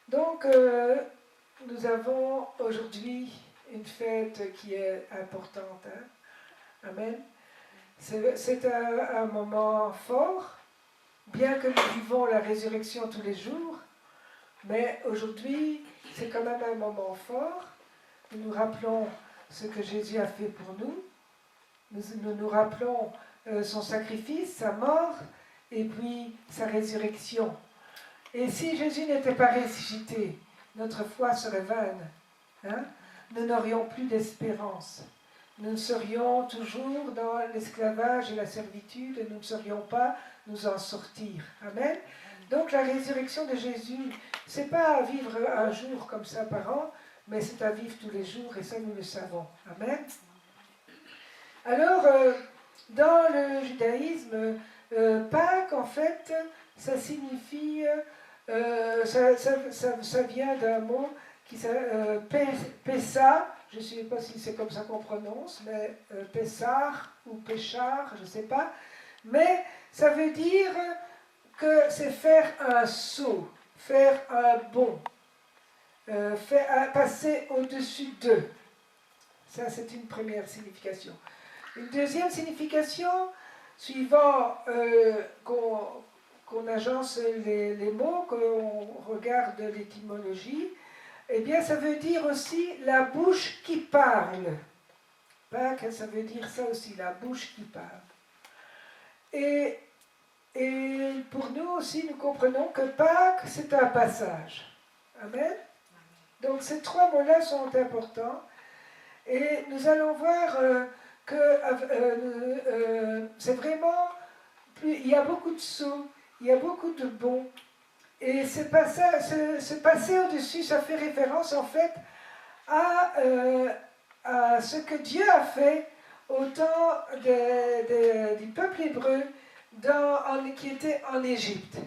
Donc, nous avons aujourd'hui une fête qui est importante. Hein? Amen. C'est un moment fort, bien que nous vivons la résurrection tous les jours, mais aujourd'hui, c'est quand même un moment fort. Nous nous rappelons ce que Jésus a fait pour nous. Nous nous rappelons son sacrifice, sa mort, et puis sa résurrection. Et si Jésus n'était pas ressuscité, notre foi serait vaine. Hein? Nous n'aurions plus d'espérance. Nous serions toujours dans l'esclavage et la servitude, et nous ne saurions pas nous en sortir. Amen. Donc la résurrection de Jésus, ce n'est pas à vivre un jour comme ça par an, mais c'est à vivre tous les jours, et ça nous le savons. Amen. Alors, dans le judaïsme, Pâques, en fait, ça signifie, ça vient d'un mot qui s'appelle Pessa, je ne sais pas si c'est comme ça qu'on prononce, mais Pessar ou Péchar, je ne sais pas, mais ça veut dire que c'est faire un saut, faire un bond, passer au-dessus d'eux. Ça, c'est une première signification. Une deuxième signification, suivant qu'on agence les mots, qu'on regarde l'étymologie, eh bien, ça veut dire aussi la bouche qui parle. Pâques, ça veut dire ça aussi, la bouche qui parle. Et pour nous aussi, nous comprenons que Pâques, c'est un passage. Amen. Donc, ces trois mots-là sont importants. Et nous allons voir que c'est vraiment, il y a beaucoup de sauts, il y a beaucoup de bonds. Et ce passer au-dessus, ça fait référence en fait à ce que Dieu a fait au temps du peuple hébreu qui était en Égypte.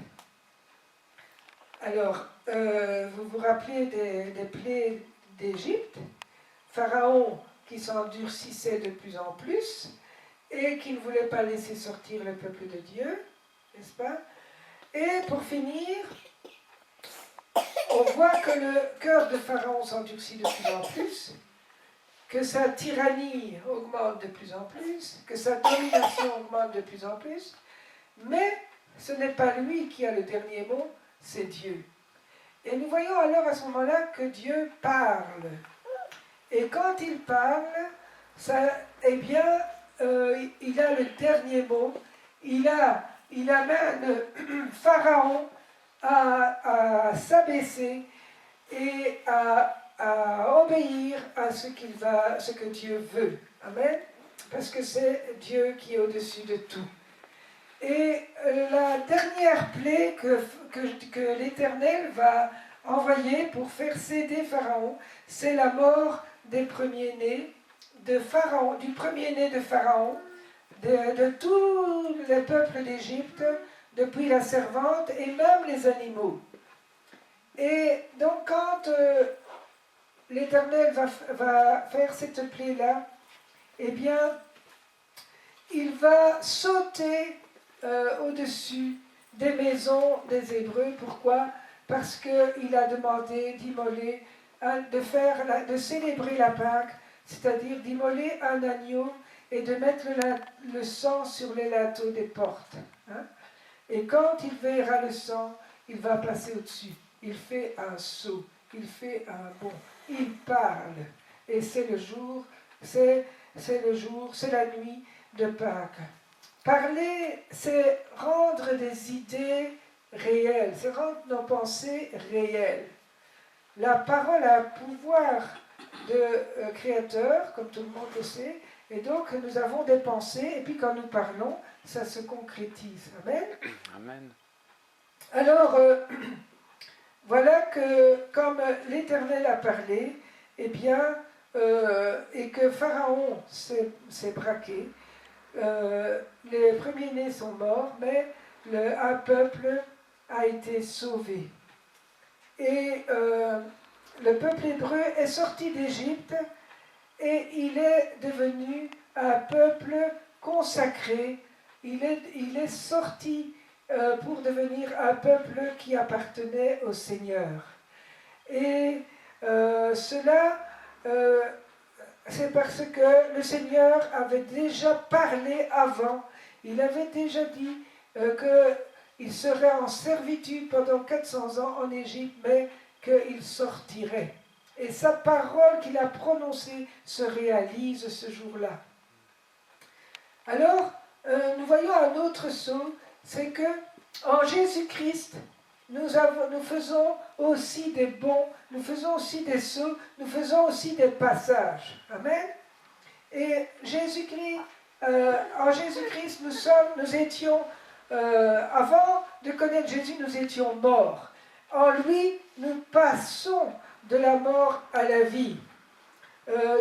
Alors, vous vous rappelez des plaies d'Égypte? Pharaon qui s'endurcissait de plus en plus et qui ne voulait pas laisser sortir le peuple de Dieu, n'est-ce pas? Et pour finir, on voit que le cœur de Pharaon s'endurcit de plus en plus, que sa tyrannie augmente de plus en plus, que sa domination augmente de plus en plus, mais ce n'est pas lui qui a le dernier mot, c'est Dieu. Et nous voyons alors à ce moment-là que Dieu parle. Et quand il parle, eh bien, il a le dernier mot. Il amène Pharaon à s'abaisser et à obéir à ce que Dieu veut. Amen. Parce que c'est Dieu qui est au-dessus de tout. Et la dernière plaie que l'Éternel va envoyer pour faire céder Pharaon, c'est la mort des premiers-nés de Pharaon, du premier-né de Pharaon, de tous les peuples d'Égypte, depuis la servante et même les animaux. Et donc quand l'Éternel va faire cette plaie-là, eh bien, il va sauter au-dessus des maisons des Hébreux. Pourquoi? Parce qu'il a demandé d'immoler, de célébrer la Pâque, c'est-à-dire d'immoler un agneau et de mettre le sang sur les linteaux des portes. Hein? Et quand il verra le sang, il va passer au-dessus. Il fait un saut, il fait un bond, il parle. Et c'est le jour, c'est la nuit de Pâques. Parler, c'est rendre des idées réelles, c'est rendre nos pensées réelles. La parole a un pouvoir de créateur, comme tout le monde le sait, et donc nous avons des pensées, et puis quand nous parlons, ça se concrétise. Amen. Amen. Alors, voilà que comme l'Éternel a parlé, eh bien, et que Pharaon s'est braqué, les premiers-nés sont morts, mais un peuple a été sauvé. Et le peuple hébreu est sorti d'Égypte et il est devenu un peuple consacré. Il est sorti pour devenir un peuple qui appartenait au Seigneur. Et cela, c'est parce que le Seigneur avait déjà parlé avant. Il avait déjà dit qu'il serait en servitude pendant 400 ans en Égypte, mais qu'il sortirait. Et sa parole qu'il a prononcée se réalise ce jour-là. Alors, nous voyons un autre saut, c'est que en Jésus-Christ, nous faisons aussi des bonds, nous faisons aussi des sauts, nous faisons aussi des passages. Amen. Et Jésus-Christ, en Jésus-Christ, nous étions, avant de connaître Jésus, nous étions morts. En lui, nous passons de la mort à la vie.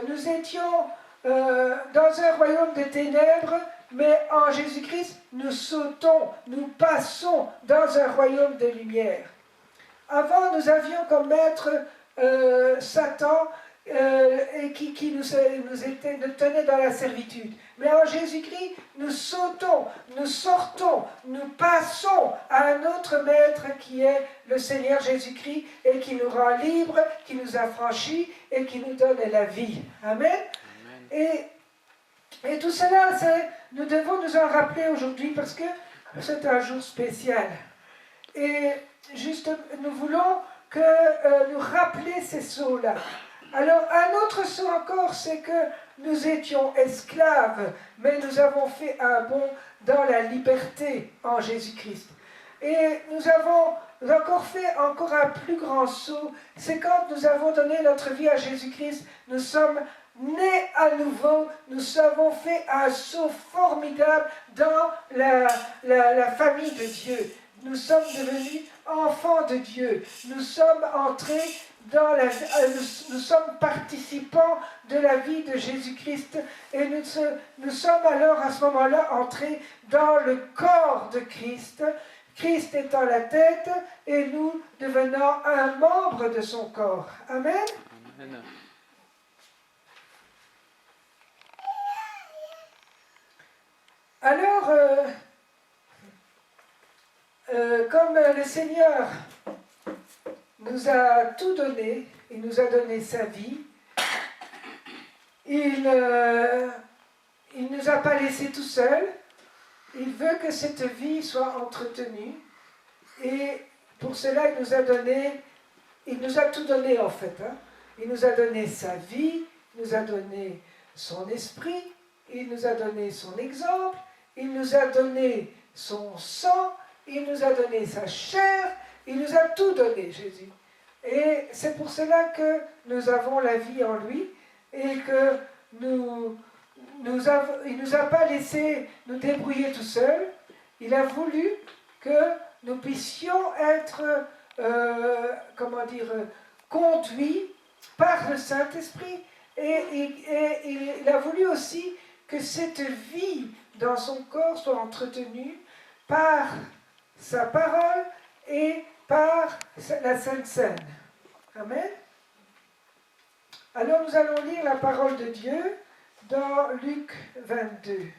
Nous étions dans un royaume de ténèbres, mais en Jésus-Christ, nous sautons, nous passons dans un royaume de lumière. Avant, nous avions comme maître Satan et qui nous tenait dans la servitude. Mais en Jésus-Christ, nous sautons, nous sortons, nous passons à un autre maître qui est le Seigneur Jésus-Christ et qui nous rend libres, qui nous affranchit et qui nous donne la vie. Amen. Et tout cela, nous devons nous en rappeler aujourd'hui parce que c'est un jour spécial. Et juste, nous voulons nous rappeler ces sauts-là. Alors, un autre saut encore, c'est que nous étions esclaves, mais nous avons fait un bond dans la liberté en Jésus-Christ. Et nous avons encore fait un plus grand saut, c'est quand nous avons donné notre vie à Jésus-Christ, nous sommes nés à nouveau, nous avons fait un saut formidable dans la famille de Dieu. Nous sommes devenus enfants de Dieu. Nous sommes entrés nous sommes participants de la vie de Jésus-Christ et nous sommes alors à ce moment-là entrés dans le corps de Christ, Christ étant la tête et nous devenant un membre de son corps. Amen. Amen. Alors, comme le Seigneur nous a tout donné, il nous a donné sa vie, il ne nous a pas laissés tout seuls, il veut que cette vie soit entretenue, et pour cela il nous a tout donné en fait. Il nous a donné sa vie, il nous a donné son esprit, il nous a donné son exemple, il nous a donné son sang, il nous a donné sa chair, il nous a tout donné, Jésus. Et c'est pour cela que nous avons la vie en lui et que il ne nous a pas laissé nous débrouiller tout seuls. Il a voulu que nous puissions être, conduits par le Saint-Esprit. Et il a voulu aussi que cette vie dans son corps soit entretenue par sa parole et par la Sainte Seine. Amen. Alors nous allons lire la parole de Dieu dans Luc 22.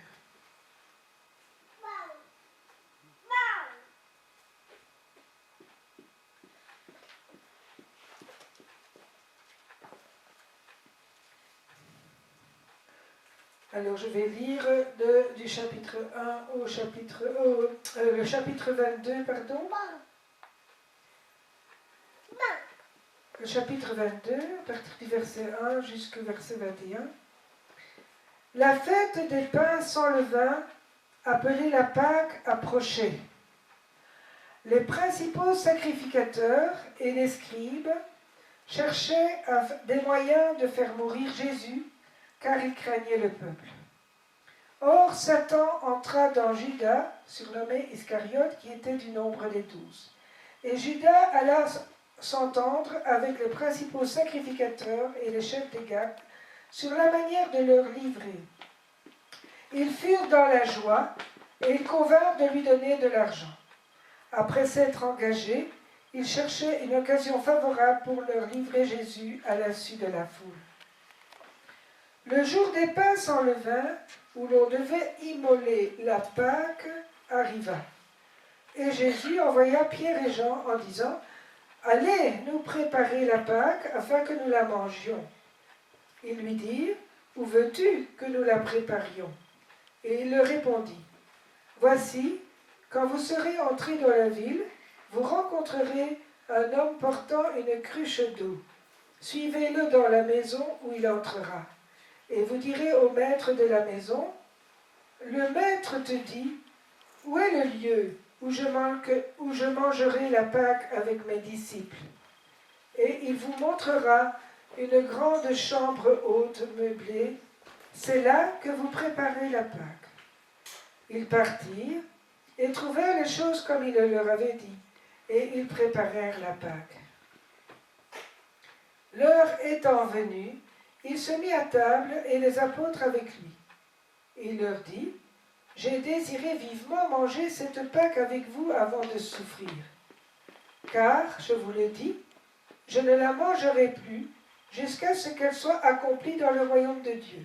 Alors je vais lire du chapitre 1 au chapitre... le chapitre 22, pardon. Le chapitre 22, à partir du verset 1 jusqu'au verset 21. La fête des pains sans levain, appelée la Pâque, approchait. Les principaux sacrificateurs et les scribes cherchaient des moyens de faire mourir Jésus, car ils craignaient le peuple. Or, Satan entra dans Judas, surnommé Iscariote, qui était du nombre des 12. Et Judas alla s'entendre avec les principaux sacrificateurs et les chefs des gardes sur la manière de leur livrer. Ils furent dans la joie et ils convinrent de lui donner de l'argent. Après s'être engagés, ils cherchaient une occasion favorable pour leur livrer Jésus à l'insu de la foule. Le jour des pains sans levain, où l'on devait immoler la Pâque, arriva. Et Jésus envoya Pierre et Jean en disant : allez nous préparer la Pâque afin que nous la mangions. Ils lui dirent, où veux-tu que nous la préparions? Et il leur répondit, voici, quand vous serez entrés dans la ville, vous rencontrerez un homme portant une cruche d'eau. Suivez-le dans la maison où il entrera. Et vous direz au maître de la maison, le maître te dit, où est le lieu où je mangerai la Pâque avec mes disciples? Et il vous montrera une grande chambre haute meublée. C'est là que vous préparez la Pâque. Ils partirent et trouvèrent les choses comme il leur avait dit, et ils préparèrent la Pâque. L'heure étant venue, il se mit à table et les apôtres avec lui. Il leur dit, j'ai désiré vivement manger cette Pâque avec vous avant de souffrir. Car, je vous le dis, je ne la mangerai plus jusqu'à ce qu'elle soit accomplie dans le royaume de Dieu.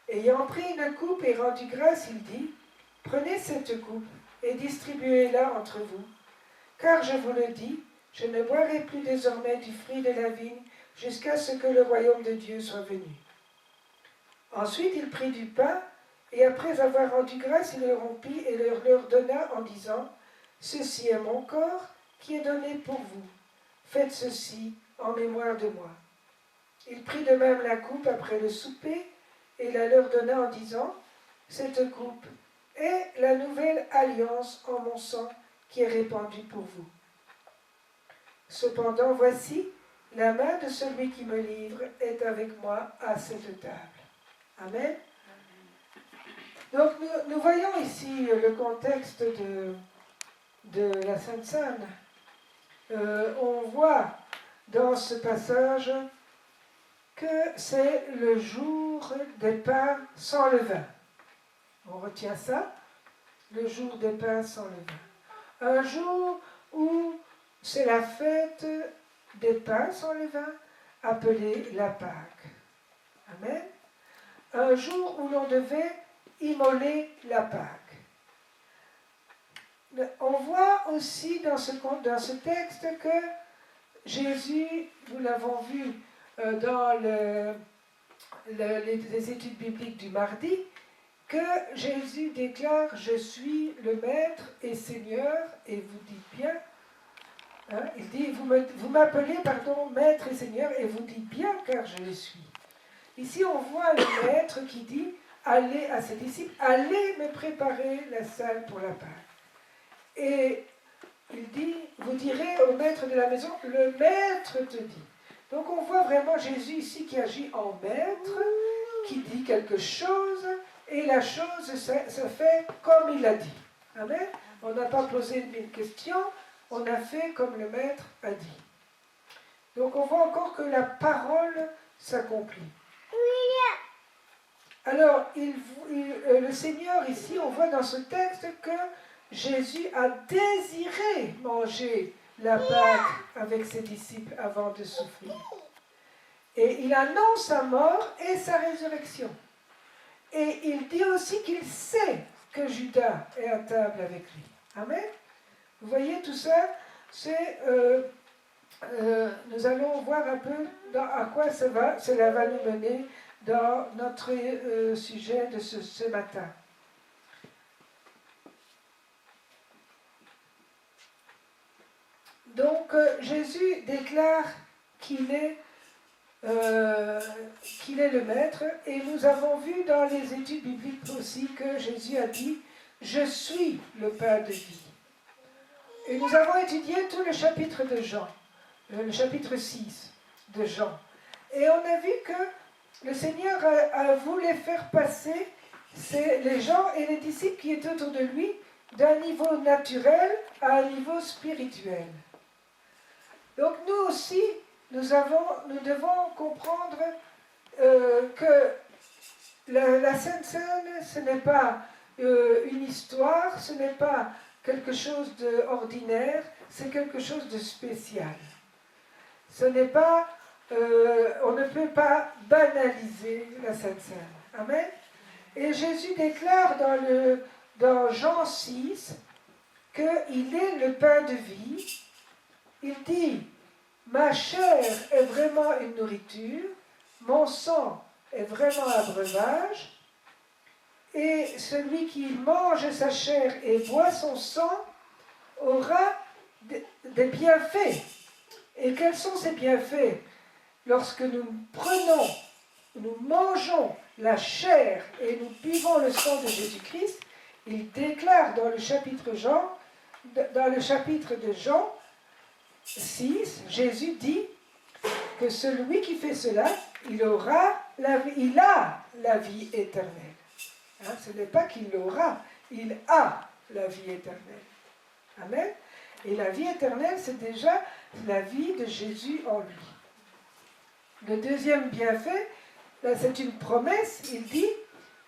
Ayant pris une coupe et rendu grâce, il dit, prenez cette coupe et distribuez-la entre vous. Car je vous le dis, je ne boirai plus désormais du fruit de la vigne jusqu'à ce que le royaume de Dieu soit venu. Ensuite, il prit du pain, et après avoir rendu grâce, il le rompit et leur donna en disant, ceci est mon corps qui est donné pour vous. Faites ceci en mémoire de moi. Il prit de même la coupe après le souper, et la leur donna en disant, cette coupe est la nouvelle alliance en mon sang qui est répandue pour vous. Cependant, voici, la main de celui qui me livre est avec moi à cette table. Amen. Donc nous voyons ici le contexte de la Sainte Seine. On voit dans ce passage que c'est le jour des pains sans levain. On retient ça, le jour des pains sans levain. Un jour où c'est la fête des pains sans levain, appelée la Pâque. Amen. Un jour où l'on devait immoler la Pâque. On voit aussi dans ce texte que Jésus, nous l'avons vu dans les études bibliques du mardi, que Jésus déclare « Je suis le Maître et Seigneur » et vous dites bien, hein, il dit « Vous m'appelez, Maître et Seigneur et vous dites bien car je le suis ». Ici on voit le Maître qui dit « Allez à ses disciples, allez me préparer la salle pour la Pâque ». Et il dit « Vous direz au Maître de la maison, le Maître te dit ». Donc on voit vraiment Jésus ici qui agit en maître, qui dit quelque chose, et la chose se fait comme il a dit. Amen. On n'a pas posé une question, on a fait comme le maître a dit. Donc on voit encore que la parole s'accomplit. Alors, le Seigneur ici, on voit dans ce texte que Jésus a désiré manger la Pâque avec ses disciples avant de souffrir. Et il annonce sa mort et sa résurrection. Et il dit aussi qu'il sait que Judas est à table avec lui. Amen. Vous voyez tout ça, nous allons voir un peu à quoi cela va nous mener dans notre sujet de ce matin. Donc Jésus déclare qu'il est le Maître, et nous avons vu dans les études bibliques aussi que Jésus a dit « Je suis le pain de vie ». Et nous avons étudié tout le chapitre de Jean, le chapitre 6 de Jean. Et on a vu que le Seigneur a voulu faire passer les gens et les disciples qui étaient autour de lui d'un niveau naturel à un niveau spirituel. Donc nous aussi, nous devons comprendre que la Sainte Seine, ce n'est pas une histoire, ce n'est pas quelque chose d'ordinaire, c'est quelque chose de spécial. Ce n'est pas, on ne peut pas banaliser la Sainte Seine. Amen. Et Jésus déclare dans Jean 6 qu'il est le pain de vie il dit, ma chair est vraiment une nourriture, mon sang est vraiment un breuvage, et celui qui mange sa chair et boit son sang aura des bienfaits. Et quels sont ces bienfaits? Lorsque nous prenons, nous mangeons la chair et nous buvons le sang de Jésus-Christ, il déclare dans le chapitre de Jean 6, Jésus dit que celui qui fait cela, il a la vie éternelle. Hein, ce n'est pas qu'il l'aura, il a la vie éternelle. Amen. Et la vie éternelle, c'est déjà la vie de Jésus en lui. Le deuxième bienfait, là, c'est une promesse, il dit,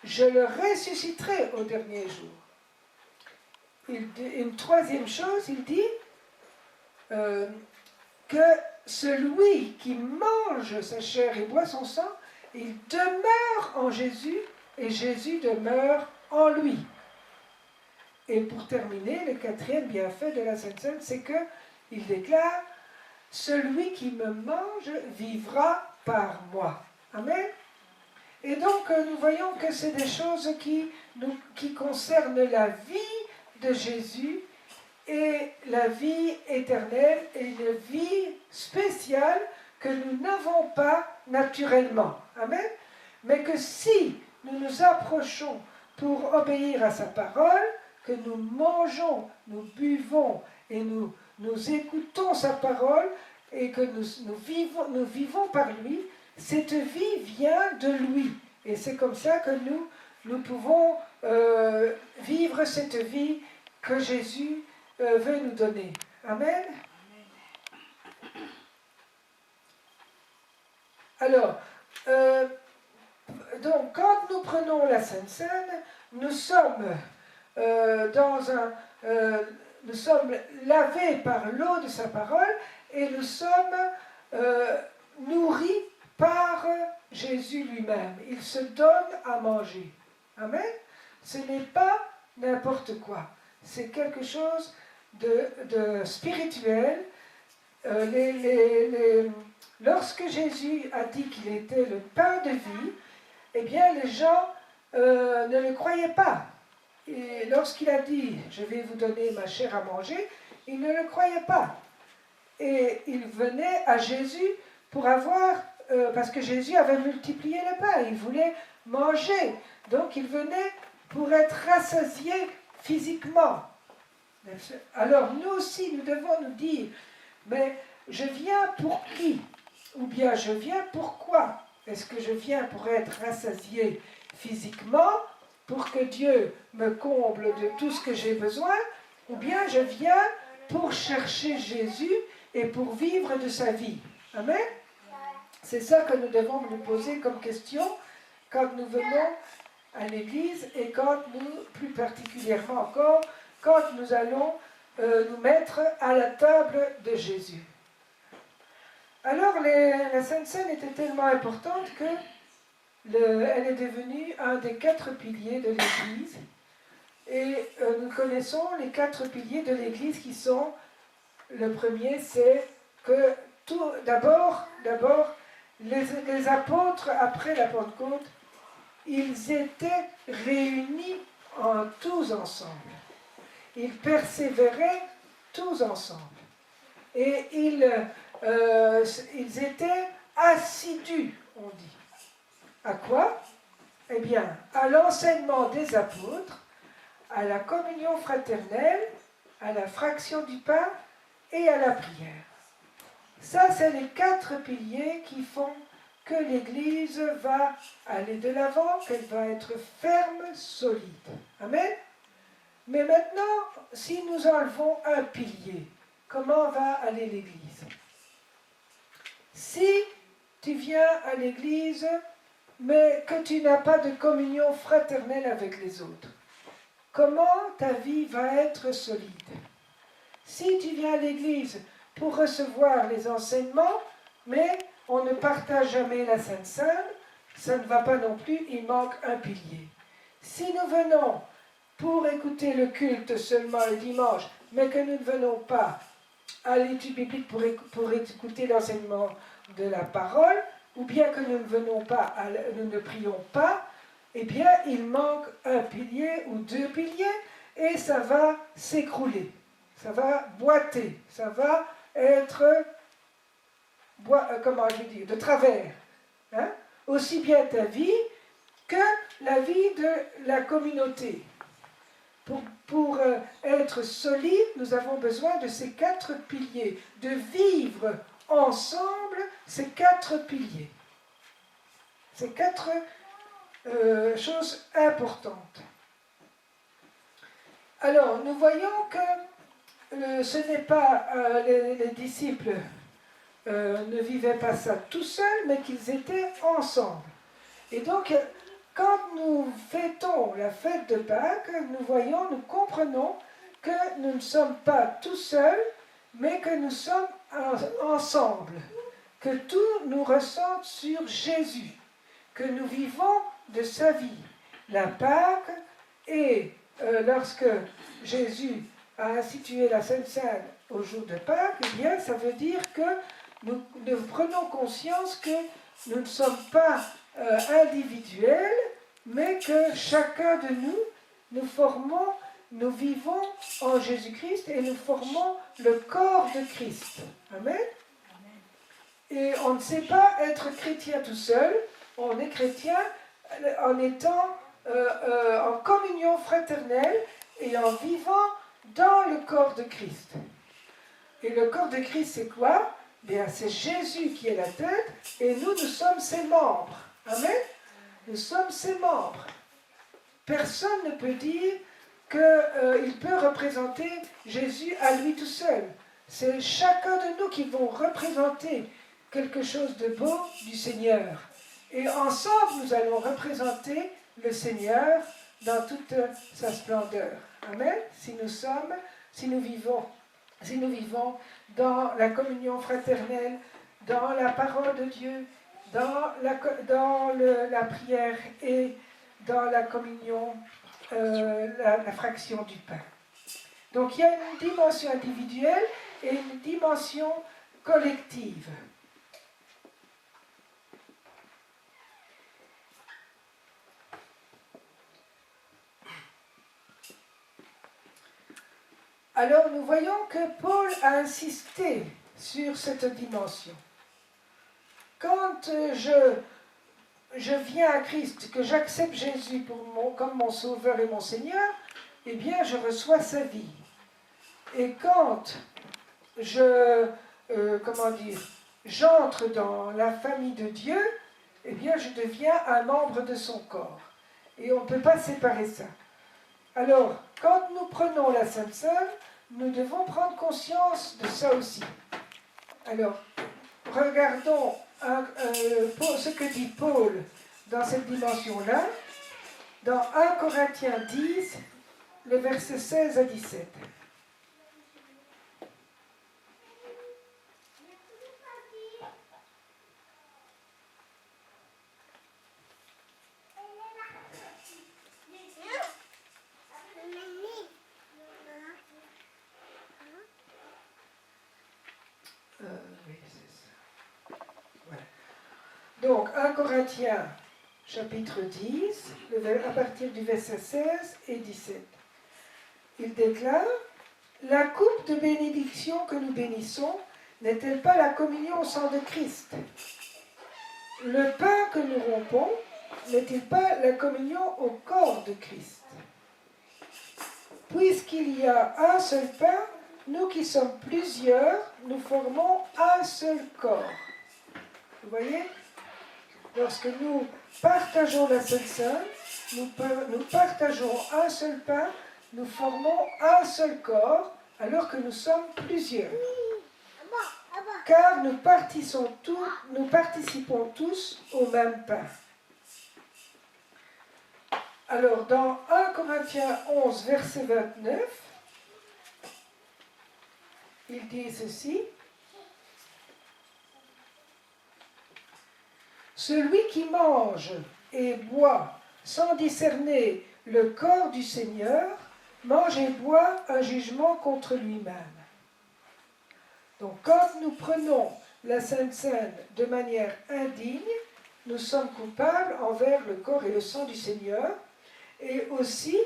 je le ressusciterai au dernier jour. Une troisième chose, il dit que celui qui mange sa chair et boit son sang, il demeure en Jésus et Jésus demeure en lui. Et pour terminer, le quatrième bienfait de la Sainte Seine, c'est qu'il déclare « Celui qui me mange vivra par moi ». Amen. Et donc, nous voyons que c'est des choses qui concernent la vie de Jésus et la vie éternelle et une vie spéciale que nous n'avons pas naturellement. Amen. Mais que si nous nous approchons pour obéir à sa parole, que nous mangeons, nous buvons et nous écoutons sa parole et que nous vivons par lui, cette vie vient de lui. Et c'est comme ça que nous pouvons vivre cette vie que Jésus veut nous donner. Amen. Alors, donc, quand nous prenons la Sainte Seine, nous sommes nous sommes lavés par l'eau de sa parole et nous sommes nourris par Jésus lui-même. Il se donne à manger. Amen. Ce n'est pas n'importe quoi. C'est quelque chose de spirituel. Lorsque Jésus a dit qu'il était le pain de vie, eh bien les gens ne le croyaient pas. Et lorsqu'il a dit « je vais vous donner ma chair à manger », ils ne le croyaient pas. Et ils venaient à Jésus pour avoir, parce que Jésus avait multiplié le pain, il voulait manger. Donc ils venaient pour être rassasiés physiquement. Alors nous aussi, nous devons nous dire « mais je viens pour qui ?» ou bien « je viens pourquoi ?» Est-ce que je viens pour être rassasié physiquement, pour que Dieu me comble de tout ce que j'ai besoin, ou bien je viens pour chercher Jésus et pour vivre de sa vie. Amen. C'est ça que nous devons nous poser comme question quand nous venons à l'église et quand nous, plus particulièrement encore, quand nous allons nous mettre à la table de Jésus. Alors la Sainte Seine était tellement importante que elle est devenue un des 4 piliers de l'Église. Et nous connaissons les 4 piliers de l'Église qui sont, le premier, c'est que d'abord, les apôtres, après la Pentecôte, ils étaient réunis tous ensemble. Ils persévéraient tous ensemble. Et ils étaient assidus, on dit. À quoi? Eh bien, à l'enseignement des apôtres, à la communion fraternelle, à la fraction du pain et à la prière. Ça, c'est les 4 piliers qui font que l'Église va aller de l'avant, qu'elle va être ferme, solide. Amen. Mais maintenant, si nous enlevons un pilier, comment va aller l'Église? Si tu viens à l'Église, mais que tu n'as pas de communion fraternelle avec les autres, comment ta vie va être solide? Si tu viens à l'église pour recevoir les enseignements, mais on ne partage jamais la Sainte Seine, ça ne va pas non plus, il manque un pilier. Si nous venons pour écouter le culte seulement le dimanche, mais que nous ne venons pas à l'étude biblique pour écouter l'enseignement de la parole, ou bien que nous ne venons pas, nous ne prions pas, eh bien, il manque un pilier ou deux piliers, et ça va s'écrouler, ça va boiter, ça va être, comment je dis, de travers. Hein? Aussi bien ta vie que la vie de la communauté. Pour être solide, nous avons besoin de ces quatre piliers, de vivre ensemble ces quatre piliers. Ces quatre choses importantes. Alors, nous voyons que ce n'est pas les disciples ne vivaient pas ça tout seuls, mais qu'ils étaient ensemble. Et donc, quand nous fêtons la fête de Pâques, nous comprenons que nous ne sommes pas tout seuls, mais que nous sommes ensemble, que tout nous ressente sur Jésus, que nous vivons de sa vie. La Pâques, et lorsque Jésus a institué la Sainte Seine au jour de Pâques, eh bien, ça veut dire que nous prenons conscience que nous ne sommes pas individuels, mais que chacun de nous nous vivons en Jésus-Christ et nous formons le corps de Christ. Amen. Et on ne sait pas être chrétien tout seul, on est chrétien en étant en communion fraternelle et en vivant dans le corps de Christ. Et le corps de Christ, c'est quoi? Bien, c'est Jésus qui est la tête et nous sommes ses membres. Amen. Nous sommes ses membres. Personne ne peut dire qu'il peut représenter Jésus à lui tout seul. C'est chacun de nous qui vont représenter quelque chose de beau du Seigneur. Et ensemble, nous allons représenter le Seigneur dans toute sa splendeur. Amen. Si nous vivons dans la communion fraternelle, dans la parole de Dieu, dans la prière et dans la communion, la fraction du pain. Donc il y a une dimension individuelle et une dimension collective. Alors nous voyons que Paul a insisté sur cette dimension. Quand je viens à Christ, que j'accepte Jésus comme mon Sauveur et mon Seigneur, eh bien je reçois sa vie. Et quand j'entre dans la famille de Dieu, eh bien je deviens un membre de son corps. Et on ne peut pas séparer ça. Alors, quand nous prenons la Sainte Seine, nous devons prendre conscience de ça aussi. Alors, regardons ce que dit Paul dans cette dimension-là, dans 1 Corinthiens 10, le verset 16 à 17. Oui, c'est ça. Voilà. Donc, 1 Corinthiens, chapitre 10, à partir du verset 16 et 17. Il déclare: la coupe de bénédiction que nous bénissons n'est-elle pas la communion au sang de Christ? Le pain que nous rompons n'est-il pas la communion au corps de Christ? Puisqu'il y a un seul pain, nous qui sommes plusieurs, nous formons un seul corps. Vous voyez? Lorsque nous partageons la Sainte Seine, nous partageons un seul pain, nous formons un seul corps, alors que nous sommes plusieurs. Car nous participons tous au même pain. Alors, dans 1 Corinthiens 11, verset 29, il dit ceci: celui qui mange et boit sans discerner le corps du Seigneur mange et boit un jugement contre lui-même. Donc quand nous prenons la Sainte Seine de manière indigne, nous sommes coupables envers le corps et le sang du Seigneur. Et aussi,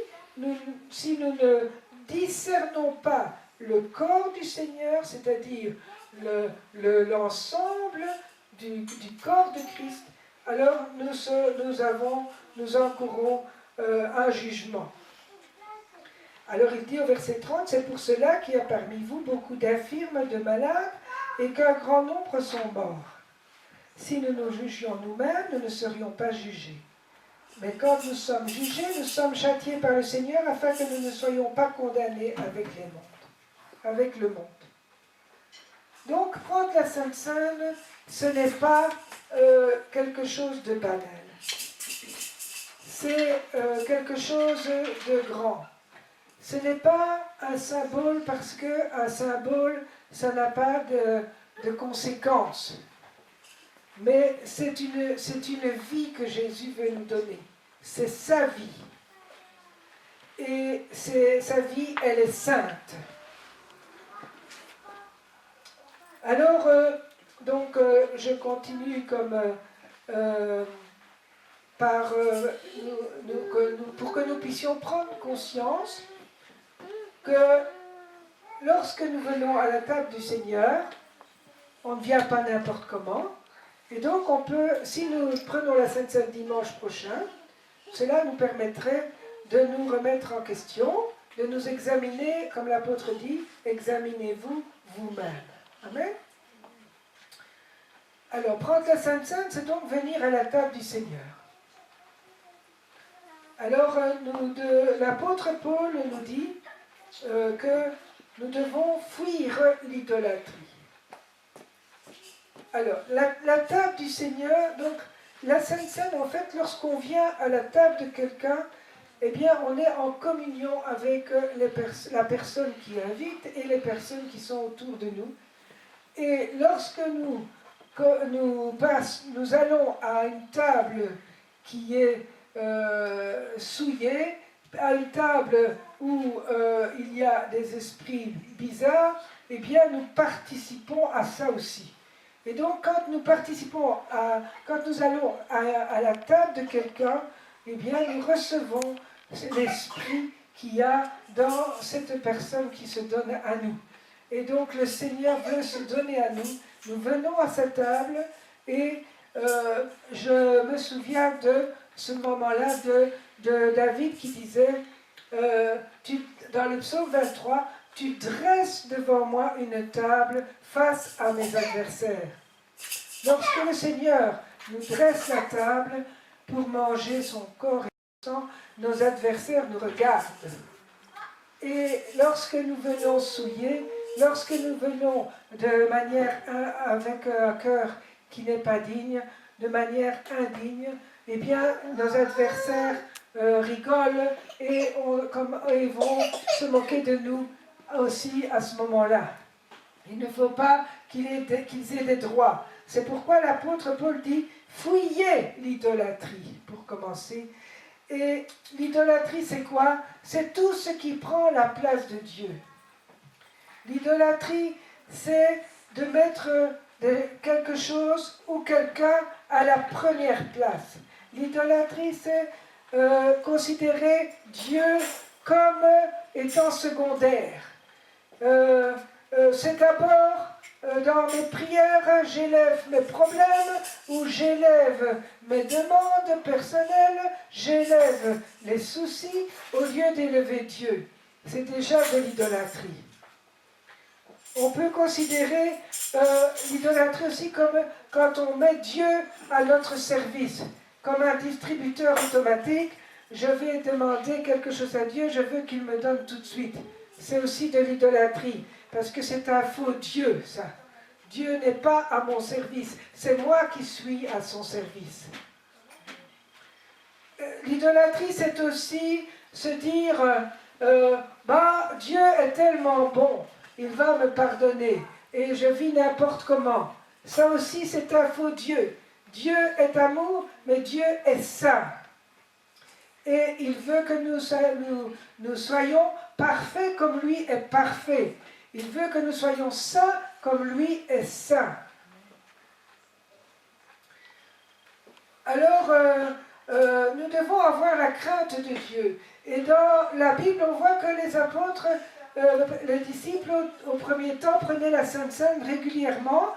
si nous ne discernons pas le corps du Seigneur, c'est-à-dire l'ensemble du corps de Christ, alors nous encourons un jugement. Alors il dit au verset 30, c'est pour cela qu'il y a parmi vous beaucoup d'infirmes, de malades, et qu'un grand nombre sont morts. Si nous nous jugions nous-mêmes, nous ne serions pas jugés. Mais quand nous sommes jugés, nous sommes châtiés par le Seigneur afin que nous ne soyons pas condamnés avec le monde. Donc, prendre la Sainte Seine, ce n'est pas quelque chose de banal. C'est quelque chose de grand. Ce n'est pas un symbole parce qu'un symbole, ça n'a pas de conséquences. Mais c'est une vie que Jésus veut nous donner. C'est sa vie. Et sa vie, elle est sainte. Alors, je continue pour que nous puissions prendre conscience que lorsque nous venons à la table du Seigneur, on ne vient pas n'importe comment. Et donc, si nous prenons la Sainte Seine dimanche prochain, cela nous permettrait de nous remettre en question, de nous examiner, comme l'apôtre dit, examinez-vous vous-même. Amen. Alors, prendre la Sainte Seine, c'est donc venir à la table du Seigneur. Alors, l'apôtre Paul nous dit que nous devons fuir l'idolâtrie. Alors, la table du Seigneur, donc la Sainte Seine, en fait, lorsqu'on vient à la table de quelqu'un, eh bien, on est en communion avec la personne qui invite et les personnes qui sont autour de nous. Et lorsque nous allons à une table qui est souillée, à une table où il y a des esprits bizarres, eh bien, nous participons à ça aussi. Et donc, quand nous allons à la table de quelqu'un, eh bien, nous recevons l'esprit qu'il y a dans cette personne qui se donne à nous. Et donc, le Seigneur veut se donner à nous. Nous venons à sa table et je me souviens de ce moment-là de David qui disait, dans le psaume 23, « Tu dresses devant moi une table face à mes adversaires. » Lorsque le Seigneur nous dresse la table pour manger son corps et son sang, nos adversaires nous regardent. Et lorsque nous venons souillés, lorsque nous venons de manière avec un cœur qui n'est pas digne, de manière indigne, eh bien, nos adversaires rigolent et vont se moquer de nous aussi à ce moment-là. Il ne faut pas qu'ils aient des droits. C'est pourquoi l'apôtre Paul dit « Fuyez l'idolâtrie » pour commencer. Et l'idolâtrie, c'est quoi? C'est tout ce qui prend la place de Dieu. L'idolâtrie, c'est de mettre quelque chose ou quelqu'un à la première place. L'idolâtrie, c'est considérer Dieu comme étant secondaire. C'est d'abord dans mes prières, j'élève mes problèmes ou j'élève mes demandes personnelles, j'élève les soucis au lieu d'élever Dieu. C'est déjà de l'idolâtrie. On peut considérer l'idolâtrie aussi comme quand on met Dieu à notre service, comme un distributeur automatique. Je vais demander quelque chose à Dieu, je veux qu'il me donne tout de suite. C'est aussi de l'idolâtrie, parce que c'est un faux Dieu, ça. Dieu n'est pas à mon service, c'est moi qui suis à son service. L'idolâtrie, c'est aussi se dire, Dieu est tellement bon, il va me pardonner, et je vis n'importe comment. Ça aussi, c'est un faux Dieu. Dieu est amour, mais Dieu est saint. Et il veut que nous soyons parfaits comme lui est parfait. Il veut que nous soyons saints comme lui est saint. Alors, nous devons avoir la crainte de Dieu. Et dans la Bible, on voit que les apôtres, les disciples au premier temps prenaient la Sainte Seine régulièrement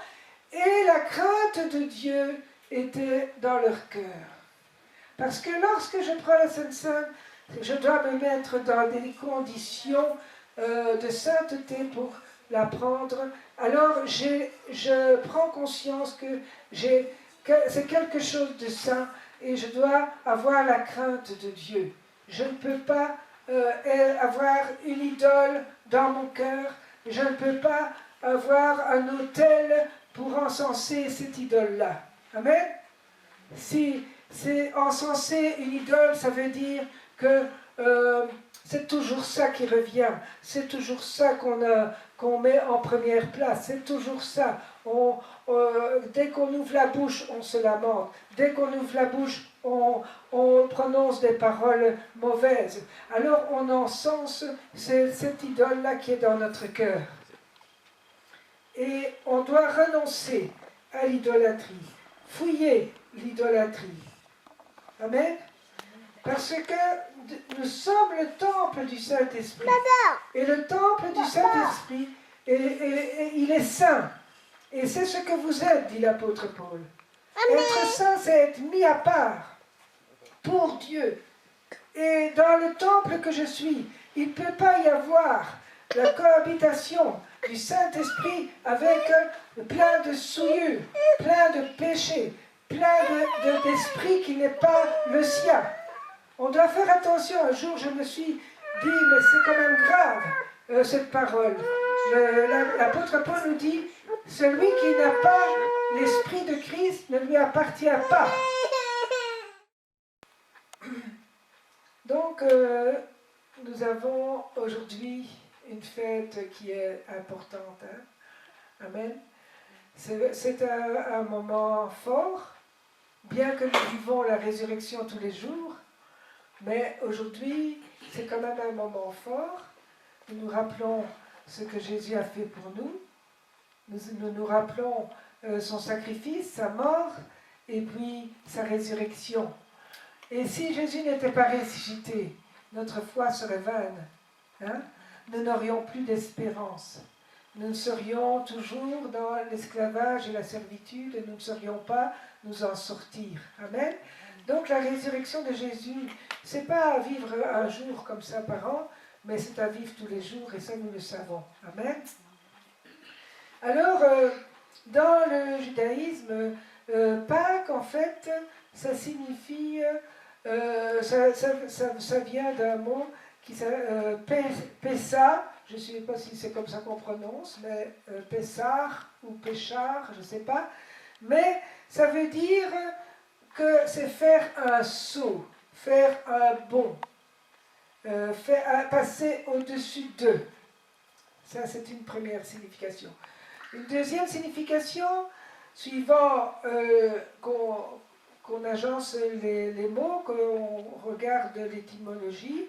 et la crainte de Dieu était dans leur cœur. Parce que lorsque je prends la Sainte Seine, je dois me mettre dans des conditions de sainteté pour la prendre. Alors je prends conscience que c'est quelque chose de saint et je dois avoir la crainte de Dieu. Je ne peux pas avoir une idole dans mon cœur. Je ne peux pas avoir un autel pour encenser cette idole-là. Amen. Si c'est encenser une idole, ça veut dire que c'est toujours ça qui revient. C'est toujours ça qu'on met en première place. C'est toujours ça. Dès qu'on ouvre la bouche, on se lamente. Dès qu'on ouvre la bouche, on prononce des paroles mauvaises. Alors on encense cette idole-là qui est dans notre cœur. Et on doit renoncer à l'idolâtrie. Fouiller l'idolâtrie. Amen. Parce que nous sommes le temple du Saint-Esprit. Et le temple du Saint-Esprit, il est saint. Et c'est ce que vous êtes, dit l'apôtre Paul. Être saint, c'est être mis à part pour Dieu. Et dans le temple que je suis, il ne peut pas y avoir la cohabitation du Saint-Esprit avec plein de souillures, plein de péchés, plein d'esprit qui n'est pas le sien. On doit faire attention. Un jour, je me suis dit, mais c'est quand même grave, cette parole. L'apôtre Paul nous dit, celui qui n'a pas l'Esprit de Christ ne lui appartient pas. Donc, nous avons aujourd'hui une fête qui est importante. Hein? Amen. C'est un moment fort, bien que nous vivons la résurrection tous les jours, mais aujourd'hui, c'est quand même un moment fort. Nous nous rappelons ce que Jésus a fait pour nous. Nous nous rappelons son sacrifice, sa mort, et puis sa résurrection. Et si Jésus n'était pas ressuscité, notre foi serait vaine. Hein? Nous n'aurions plus d'espérance. Nous serions toujours dans l'esclavage et la servitude et nous ne saurions pas nous en sortir. Amen. Donc la résurrection de Jésus, c'est pas à vivre un jour comme ça par an, mais c'est à vivre tous les jours et ça nous le savons. Amen. Alors, dans le judaïsme, Pâques, en fait, ça signifie, ça vient d'un mot qui s'appelle Pessa, je ne sais pas si c'est comme ça qu'on prononce, mais Pessar ou Péchar, je ne sais pas, mais ça veut dire que c'est faire un saut, faire un bond, passer au-dessus d'eux. Ça, c'est une première signification. Une deuxième signification, suivant qu'on agence les mots, qu'on regarde l'étymologie,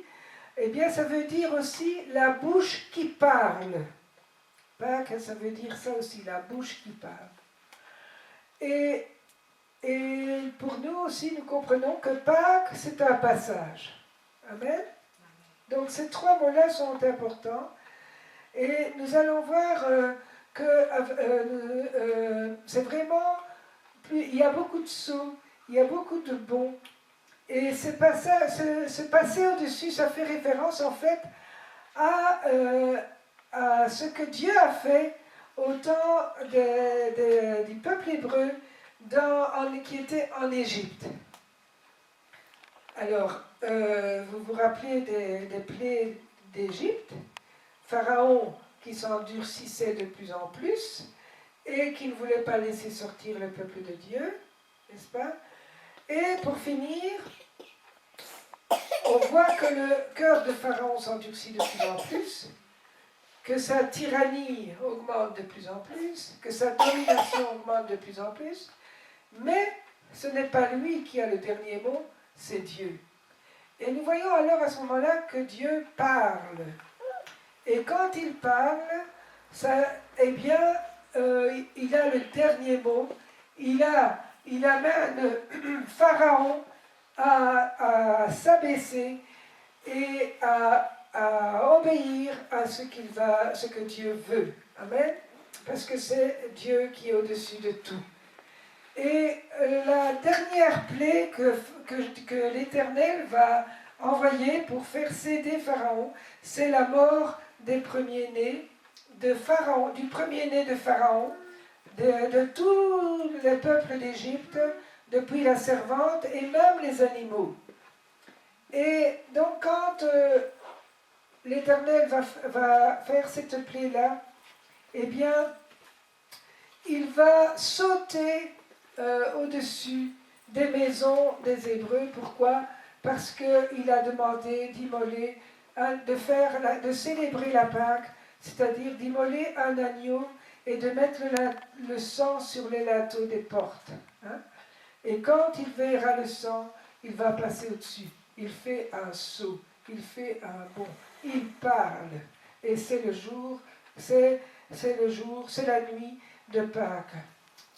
eh bien, ça veut dire aussi la bouche qui parle. Pâques, ça veut dire ça aussi, la bouche qui parle. Et pour nous aussi, nous comprenons que Pâques, c'est un passage. Amen. Donc, ces trois mots-là sont importants. Et nous allons voir que c'est vraiment... il y a beaucoup de sauts, il y a beaucoup de bonds. Et se passer au-dessus, ça fait référence en fait à ce que Dieu a fait au temps du peuple hébreu qui était en Égypte. Alors, vous vous rappelez des plaies d'Égypte, Pharaon qui s'endurcissait de plus en plus et qui ne voulait pas laisser sortir le peuple de Dieu, n'est-ce pas? Et pour finir, on voit que le cœur de Pharaon s'endurcit de plus en plus, que sa tyrannie augmente de plus en plus, que sa domination augmente de plus en plus, mais ce n'est pas lui qui a le dernier mot, c'est Dieu. Et nous voyons alors à ce moment-là que Dieu parle. Et quand il parle, ça, eh bien, il a le dernier mot. Il amène Pharaon à s'abaisser et à obéir à ce que Dieu veut. Amen. Parce que c'est Dieu qui est au-dessus de tout. Et la dernière plaie que l'Éternel va envoyer pour faire céder Pharaon, c'est la mort des premiers-nés de Pharaon, du premier-né de Pharaon, de tous les peuples d'Égypte, depuis la servante et même les animaux. Et donc quand l'Éternel va faire cette plaie-là, eh bien, il va sauter au-dessus des maisons des Hébreux. Pourquoi? Parce qu'il a demandé d'immoler, de célébrer la Pâque, c'est-à-dire d'immoler un agneau et de mettre le sang sur les linteaux des portes. Hein? Et quand il verra le sang, il va passer au-dessus. Il fait un saut, il fait un bond, il parle. Et c'est le jour, c'est la nuit de Pâques.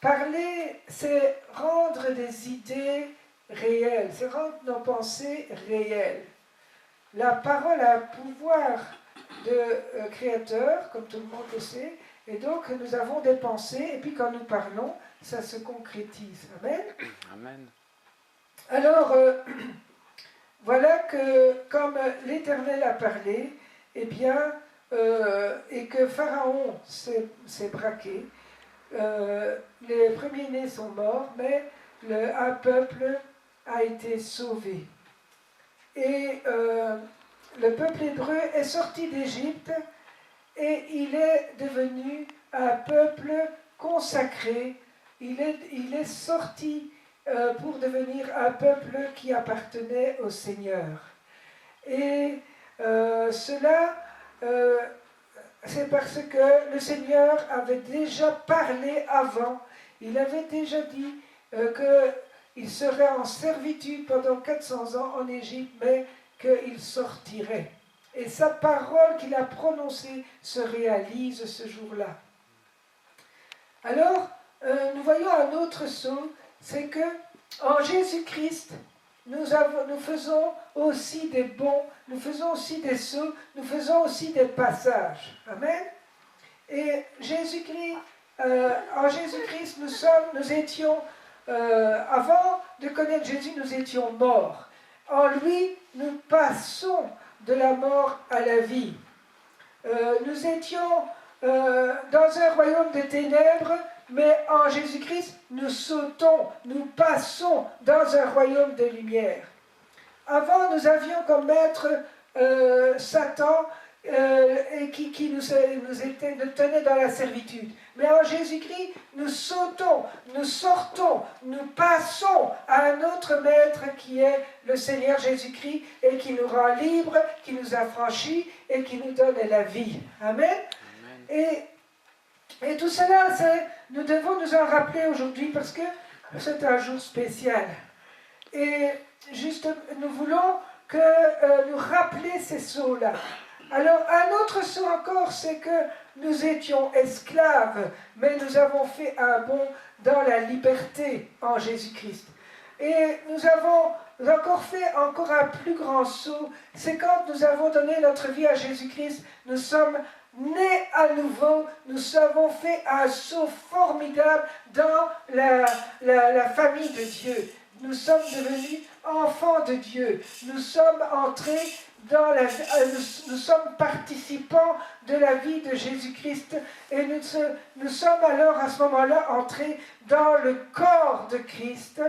Parler, c'est rendre des idées réelles, c'est rendre nos pensées réelles. La parole a un pouvoir de créateur, comme tout le monde le sait, et donc nous avons des pensées, et puis quand nous parlons, ça se concrétise. Amen. Amen. Alors, voilà que comme l'Éternel a parlé, eh bien, et que Pharaon s'est braqué, les premiers-nés sont morts, mais un peuple a été sauvé. Et le peuple hébreu est sorti d'Égypte et il est devenu un peuple consacré. Il est sorti pour devenir un peuple qui appartenait au Seigneur. Et cela, c'est parce que le Seigneur avait déjà parlé avant. Il avait déjà dit qu'il serait en servitude pendant 400 ans en Égypte, mais qu'il sortirait. Et sa parole qu'il a prononcée se réalise ce jour-là. Alors, nous voyons un autre saut, c'est que en Jésus-Christ, nous faisons aussi des bonds, nous faisons aussi des sauts, nous faisons aussi des passages. Amen. Et Jésus-Christ, en Jésus-Christ, nous étions, avant de connaître Jésus, nous étions morts. En lui, nous passons de la mort à la vie. Nous étions dans un royaume de ténèbres, mais en Jésus-Christ, nous sautons, nous passons dans un royaume de lumière. Avant, nous avions comme maître Satan et qui nous tenait dans la servitude. Mais en Jésus-Christ, nous sautons, nous sortons, nous passons à un autre maître qui est le Seigneur Jésus-Christ et qui nous rend libres, qui nous affranchit et qui nous donne la vie. Amen. Amen. Et tout cela, nous devons nous en rappeler aujourd'hui parce que c'est un jour spécial. Et juste, nous voulons nous rappeler ces sauts-là. Alors, un autre saut encore, c'est que nous étions esclaves, mais nous avons fait un bond dans la liberté en Jésus-Christ. Et nous avons encore fait un plus grand saut, c'est quand nous avons donné notre vie à Jésus-Christ, nous sommes nés à nouveau, nous avons fait un saut formidable dans la famille de Dieu. Nous sommes devenus enfants de Dieu. Nous sommes entrés nous sommes participants de la vie de Jésus-Christ et nous sommes alors à ce moment-là entrés dans le corps de Christ,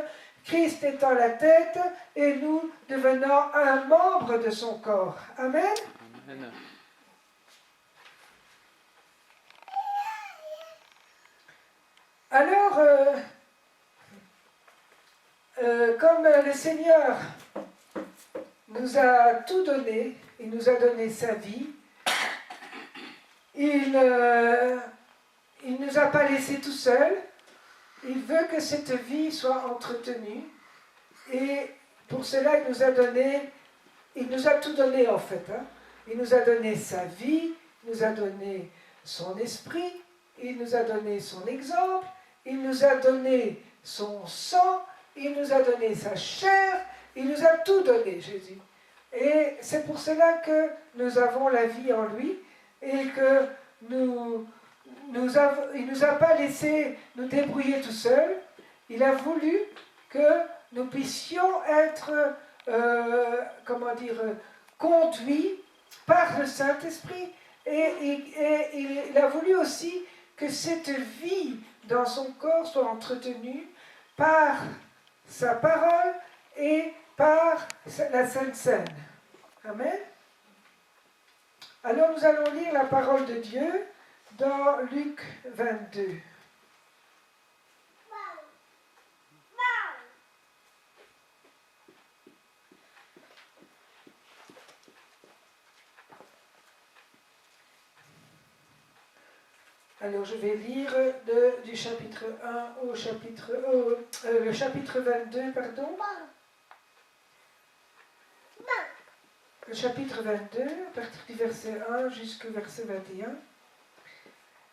Christ étant la tête et nous devenant un membre de son corps. Amen. Amen. Alors, comme le Seigneur nous a tout donné, il nous a donné sa vie, il ne nous a pas laissés tout seuls, il veut que cette vie soit entretenue, et pour cela il nous a tout donné en fait. Il nous a donné sa vie, il nous a donné son esprit, il nous a donné son exemple, il nous a donné son sang, il nous a donné sa chair, il nous a tout donné, Jésus. Et c'est pour cela que nous avons la vie en lui et que il ne nous a pas laissé nous débrouiller tout seuls. Il a voulu que nous puissions être, conduits par le Saint-Esprit. Et il a voulu aussi que cette vie dans son corps soit entretenue par sa parole et par la Sainte Seine. Amen. Alors nous allons lire la parole de Dieu dans Luc 22. Alors je vais lire du chapitre 1 au chapitre... le chapitre 22, pardon. Le chapitre 22, à partir du verset 1 jusqu'au verset 21.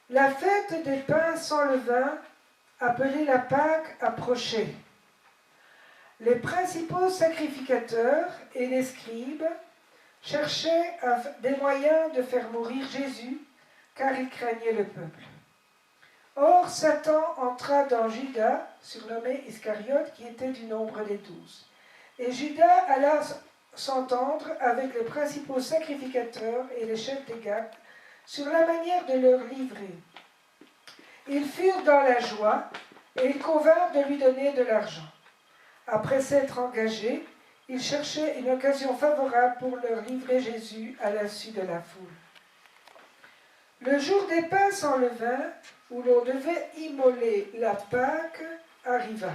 La fête des pains sans levain, appelée la Pâque, approchait. Les principaux sacrificateurs et les scribes cherchaient des moyens de faire mourir Jésus, car ils craignaient le peuple. Or, Satan entra dans Judas, surnommé Iscariote, qui était du nombre des 12. Et Judas alla s'entendre avec les principaux sacrificateurs et les chefs des gardes sur la manière de leur livrer. Ils furent dans la joie et ils convinrent de lui donner de l'argent. Après s'être engagés, ils cherchaient une occasion favorable pour leur livrer Jésus à l'insu de la foule. Le jour des pains sans levain, où l'on devait immoler la Pâque, arriva.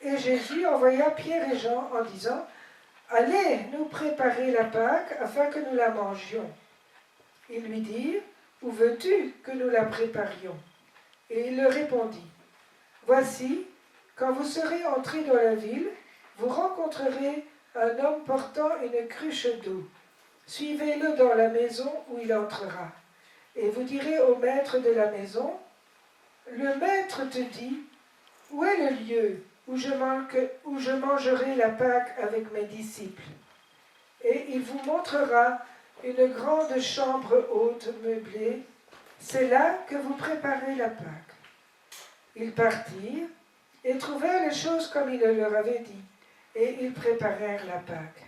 Et Jésus envoya Pierre et Jean en disant « Allez nous préparer la Pâque afin que nous la mangions. » Ils lui dirent « Où veux-tu que nous la préparions ?» Et il leur répondit « Voici, quand vous serez entrés dans la ville, vous rencontrerez un homme portant une cruche d'eau. Suivez-le dans la maison où il entrera. Et vous direz au maître de la maison, le maître te dit, où est le lieu où je mangerai la Pâque avec mes disciples? Et il vous montrera une grande chambre haute meublée. C'est là que vous préparez la Pâque. Ils partirent et trouvèrent les choses comme il leur avait dit, et ils préparèrent la Pâque.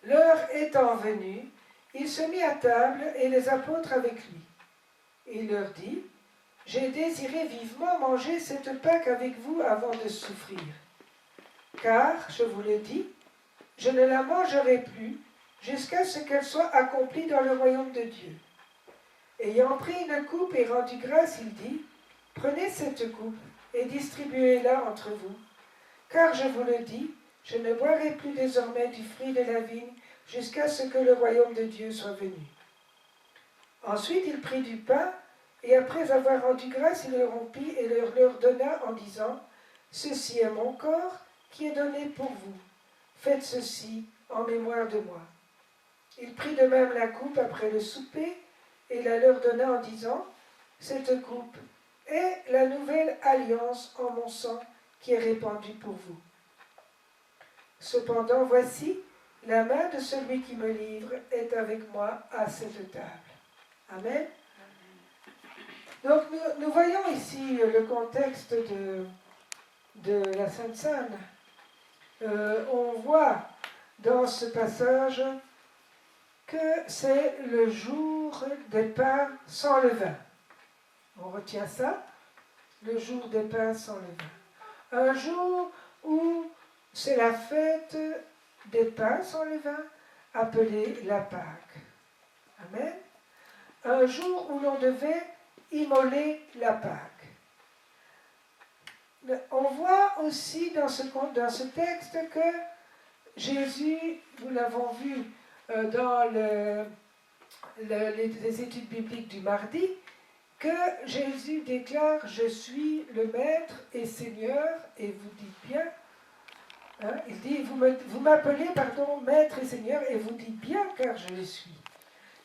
L'heure étant venue, il se mit à table et les apôtres avec lui. Il leur dit, « J'ai désiré vivement manger cette Pâque avec vous avant de souffrir. Car, je vous le dis, je ne la mangerai plus jusqu'à ce qu'elle soit accomplie dans le royaume de Dieu. » Ayant pris une coupe et rendu grâce, il dit, « Prenez cette coupe et distribuez-la entre vous. Car je vous le dis, je ne boirai plus désormais du fruit de la vigne jusqu'à ce que le royaume de Dieu soit venu. » Ensuite, il prit du pain, et après avoir rendu grâce, il le rompit et leur donna en disant, « Ceci est mon corps qui est donné pour vous. Faites ceci en mémoire de moi. » Il prit de même la coupe après le souper, et la leur donna en disant, « Cette coupe est la nouvelle alliance en mon sang qui est répandue pour vous. Cependant, voici, la main de celui qui me livre est avec moi à cette table. » Amen. Donc nous voyons ici le contexte de la Sainte Seine. On voit dans ce passage que c'est le jour des pains sans levain. On retient ça, le jour des pains sans levain. Un jour où c'est la fête des pains sans levain, appelée la Pâque. Amen. Un jour où l'on devait immoler la Pâque. On voit aussi dans ce texte que Jésus, nous l'avons vu dans les études bibliques du mardi, que Jésus déclare « Je suis le Maître et Seigneur » et vous dites bien, hein, il dit « Vous m'appelez, Maître et Seigneur et vous dites bien car je le suis ».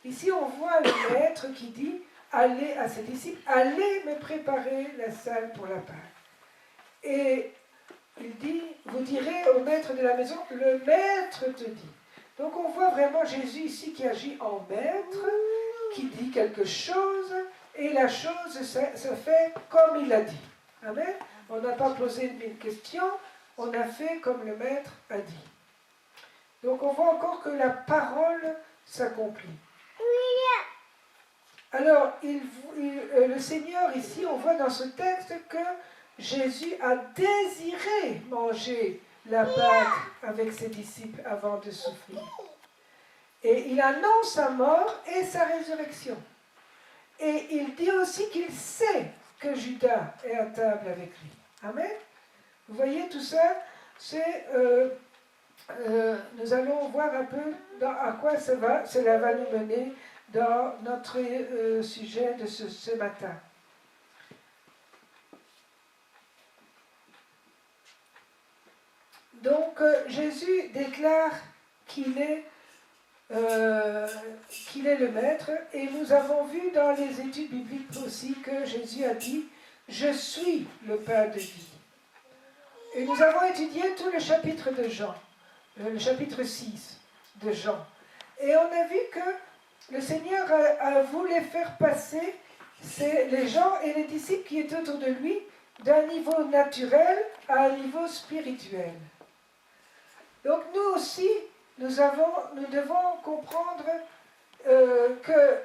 Ici on voit le Maître qui dit à ses disciples, allez me préparer la salle pour la Pâque. Et il dit, vous direz au maître de la maison, le maître te dit. Donc on voit vraiment Jésus ici qui agit en maître, qui dit quelque chose, et la chose se fait comme il a dit. Amen. On n'a pas posé une question, on a fait comme le maître a dit. Donc on voit encore que la parole s'accomplit. Alors, le Seigneur, ici, on voit dans ce texte que Jésus a désiré manger la Pâque avec ses disciples avant de souffrir. Et il annonce sa mort et sa résurrection. Et il dit aussi qu'il sait que Judas est à table avec lui. Amen. Vous voyez tout ça, nous allons voir un peu à quoi cela va nous mener dans notre sujet de ce matin. Donc Jésus déclare qu'il est le maître, et nous avons vu dans les études bibliques aussi que Jésus a dit « Je suis le pain de vie ». Et nous avons étudié tout le chapitre de Jean, le chapitre 6 de Jean. Et on a vu que le Seigneur a voulu faire passer les gens et les disciples qui étaient autour de lui d'un niveau naturel à un niveau spirituel. Donc nous aussi, nous devons comprendre que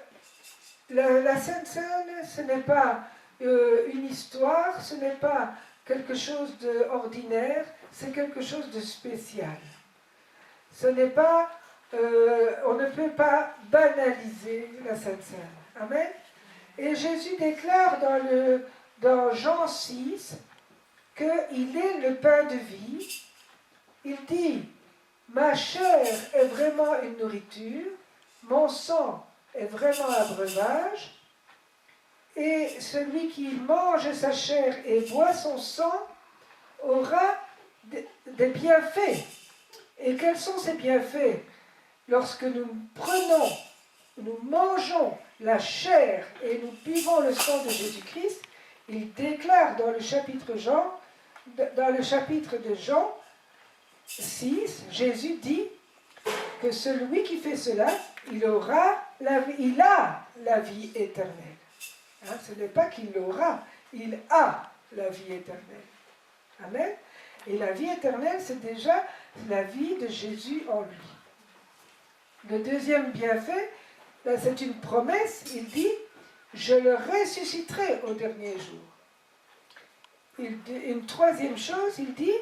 la Sainte Seine, ce n'est pas une histoire, ce n'est pas quelque chose d'ordinaire, c'est quelque chose de spécial. Ce n'est pas, on ne peut pas banaliser la Sainte Seine. Amen. Et Jésus déclare dans Jean 6 qu'il est le pain de vie. Il dit, ma chair est vraiment une nourriture, mon sang est vraiment un breuvage, et celui qui mange sa chair et boit son sang aura des bienfaits. Et quels sont ces bienfaits? Lorsque nous mangeons la chair et nous buvons le sang de Jésus-Christ, il déclare dans le chapitre de Jean 6, Jésus dit que celui qui fait cela, il a la vie éternelle. Hein, ce n'est pas qu'il l'aura, il a la vie éternelle. Amen. Et la vie éternelle, c'est déjà la vie de Jésus en lui. Le deuxième bienfait, là, c'est une promesse, il dit, je le ressusciterai au dernier jour. Une troisième chose, il dit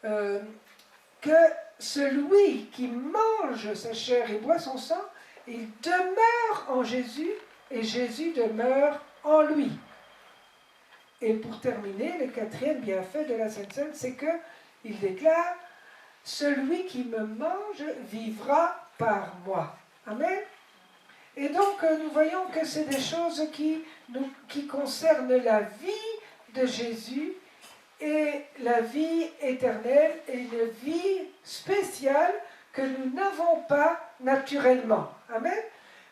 que celui qui mange sa chair et boit son sang, il demeure en Jésus et Jésus demeure en lui. Et pour terminer, le quatrième bienfait de la Sainte Seine, c'est qu'il déclare « Celui qui me mange vivra par moi ». Amen. Et donc, nous voyons que c'est des choses qui concernent la vie de Jésus et la vie éternelle et une vie spéciale que nous n'avons pas naturellement. Amen.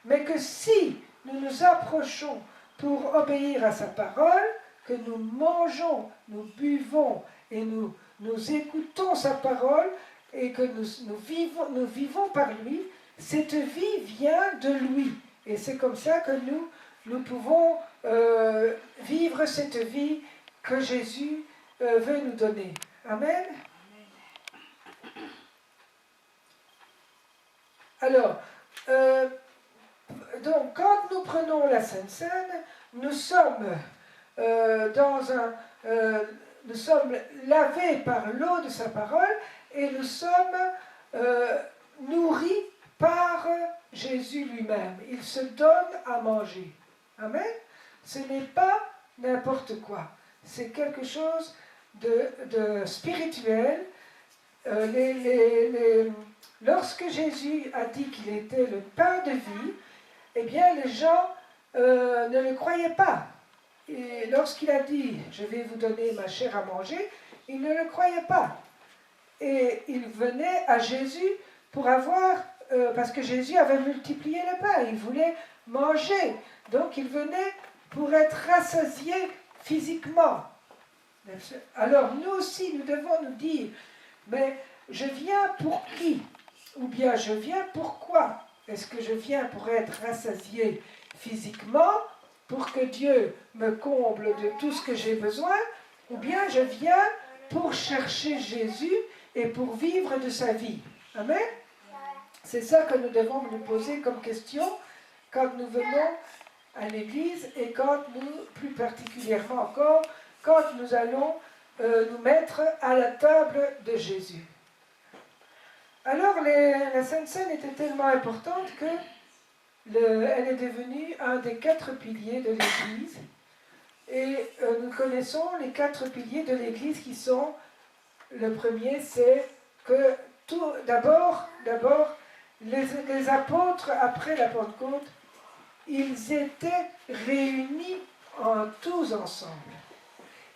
Mais que si nous nous approchons pour obéir à sa parole, que nous mangeons, nous buvons et nous écoutons sa parole et que nous vivons par lui, cette vie vient de lui. Et c'est comme ça que nous pouvons vivre cette vie que Jésus veut nous donner. Amen. Alors, donc quand nous prenons la Sainte Seine, nous sommes nous sommes lavés par l'eau de sa parole et nous sommes nourris par Jésus lui-même. Il se donne à manger. Amen. Ce n'est pas n'importe quoi. C'est quelque chose de spirituel. Lorsque Jésus a dit qu'il était le pain de vie, eh bien les gens ne le croyaient pas. Et lorsqu'il a dit « je vais vous donner ma chair à manger », ils ne le croyaient pas. Et ils venaient à Jésus pour avoir, parce que Jésus avait multiplié le pain, il voulait manger. Donc il venait pour être rassasié physiquement. Alors nous aussi, nous devons nous dire, mais je viens pour qui? Ou bien je viens pourquoi? Est-ce que je viens pour être rassasié physiquement, pour que Dieu me comble de tout ce que j'ai besoin? Ou bien je viens pour chercher Jésus et pour vivre de sa vie? Amen? C'est ça que nous devons nous poser comme question quand nous venons à l'église et quand nous, plus particulièrement encore, quand nous allons nous mettre à la table de Jésus. Alors, la Sainte Seine était tellement importante que elle est devenue un des 4 piliers de l'Église. Et nous connaissons les 4 piliers de l'Église qui sont, le premier, c'est que d'abord, les apôtres, après la Pentecôte, ils étaient réunis tous ensemble.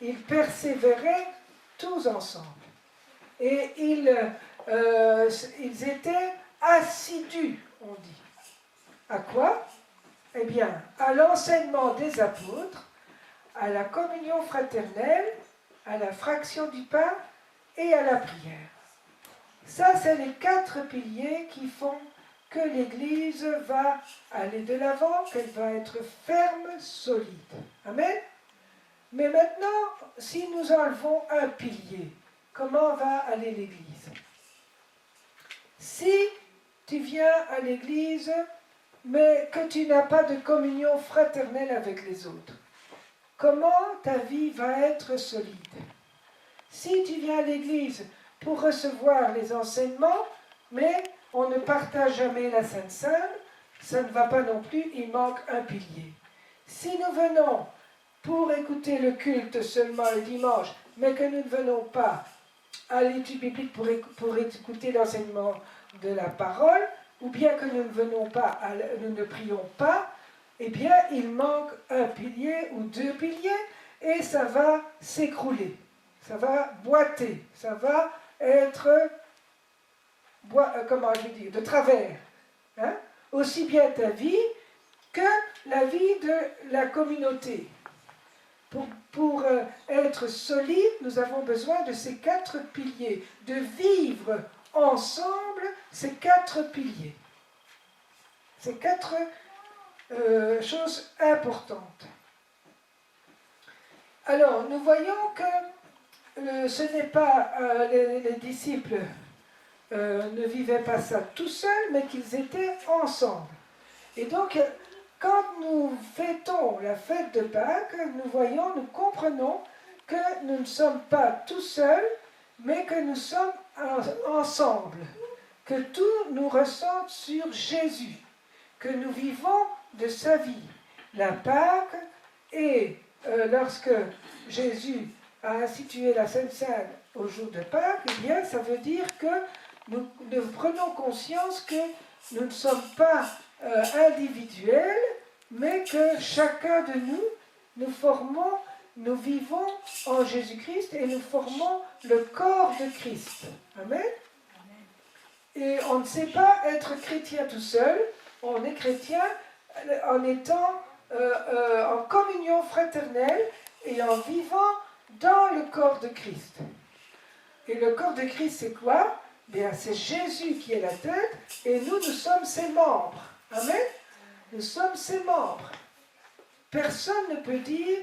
Ils persévéraient tous ensemble. Et ils étaient assidus, on dit. À quoi? Eh bien, à l'enseignement des apôtres, à la communion fraternelle, à la fraction du pain et à la prière. Ça, c'est les 4 piliers qui font que l'Église va aller de l'avant, qu'elle va être ferme, solide. Amen? Mais maintenant, si nous enlevons un pilier, comment va aller l'Église? Si tu viens à l'Église, mais que tu n'as pas de communion fraternelle avec les autres, comment ta vie va être solide? Si tu viens à l'Église pour recevoir les enseignements, mais on ne partage jamais la Sainte Seine, ça ne va pas non plus, il manque un pilier. Si nous venons pour écouter le culte seulement le dimanche, mais que nous ne venons pas à l'étude biblique pour écouter l'enseignement de la parole, ou bien que nous ne venons pas, nous ne prions pas, eh bien, il manque un pilier ou 2 piliers, et ça va s'écrouler, ça va boiter, ça va être, comment je vais dire, de travers. Hein? Aussi bien ta vie que la vie de la communauté. Pour être solide, nous avons besoin de ces 4 piliers, de vivre ensemble ces 4 piliers. Ces 4 choses importantes. Alors, nous voyons que ce n'est pas les disciples ne vivaient pas ça tout seuls, mais qu'ils étaient ensemble. Et donc, quand nous fêtons la fête de Pâques, nous comprenons que nous ne sommes pas tout seuls, mais que nous sommes ensemble. Que tout nous ressente sur Jésus, que nous vivons de sa vie. La Pâques, et lorsque Jésus a institué la Sainte Seine au jour de Pâques, eh bien, ça veut dire que nous prenons conscience que nous ne sommes pas individuels, mais que chacun de nous vivons en Jésus-Christ et nous formons le corps de Christ. Amen. Et on ne sait pas être chrétien tout seul, on est chrétien en étant en communion fraternelle et en vivant dans le corps de Christ. Et le corps de Christ, c'est quoi? Bien, c'est Jésus qui est la tête et nous sommes ses membres. Amen. Nous sommes ses membres. Personne ne peut dire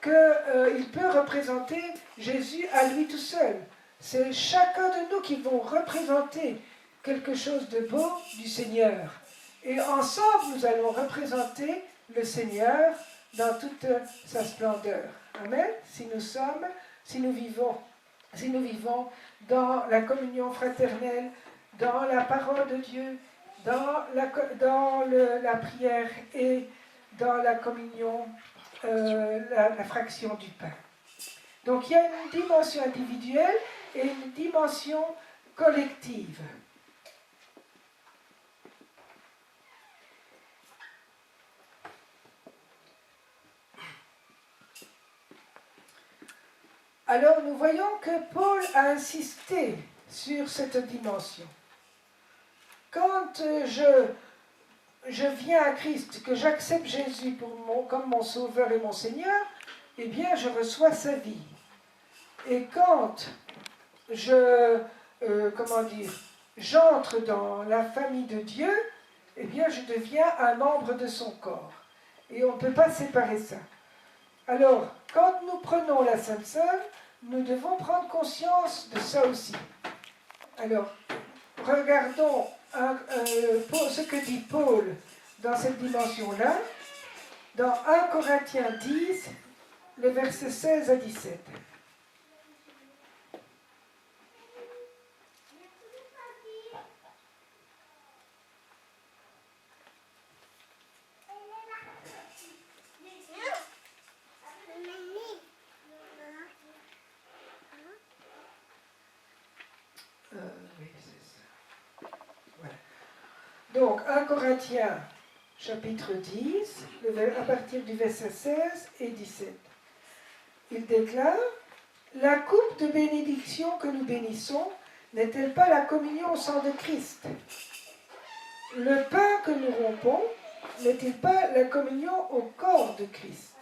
qu'il peut représenter Jésus à lui tout seul. C'est chacun de nous qui vont représenter quelque chose de beau du Seigneur. Et ensemble, nous allons représenter le Seigneur dans toute sa splendeur. Amen. Si nous vivons dans la communion fraternelle, dans la parole de Dieu, dans la prière et dans la communion, la fraction du pain. Donc il y a une dimension individuelle et une dimension collective. Alors nous voyons que Paul a insisté sur cette dimension. Quand je viens à Christ, que j'accepte Jésus comme mon Sauveur et mon Seigneur, eh bien, je reçois sa vie. Et quand j'entre dans la famille de Dieu, eh bien, je deviens un membre de son corps. Et on ne peut pas séparer ça. Alors, quand nous prenons la Sainte Seine, nous devons prendre conscience de ça aussi. Alors, regardons ce que dit Paul dans cette dimension-là, dans 1 Corinthiens 10, les versets 16 à 17. Oui, c'est ça. Voilà. Donc, 1 Corinthiens, chapitre 10, à partir du verset 16 et 17. Il déclare, « La coupe de bénédiction que nous bénissons n'est-elle pas la communion au sang de Christ? Le pain que nous rompons n'est-il pas la communion au corps de Christ?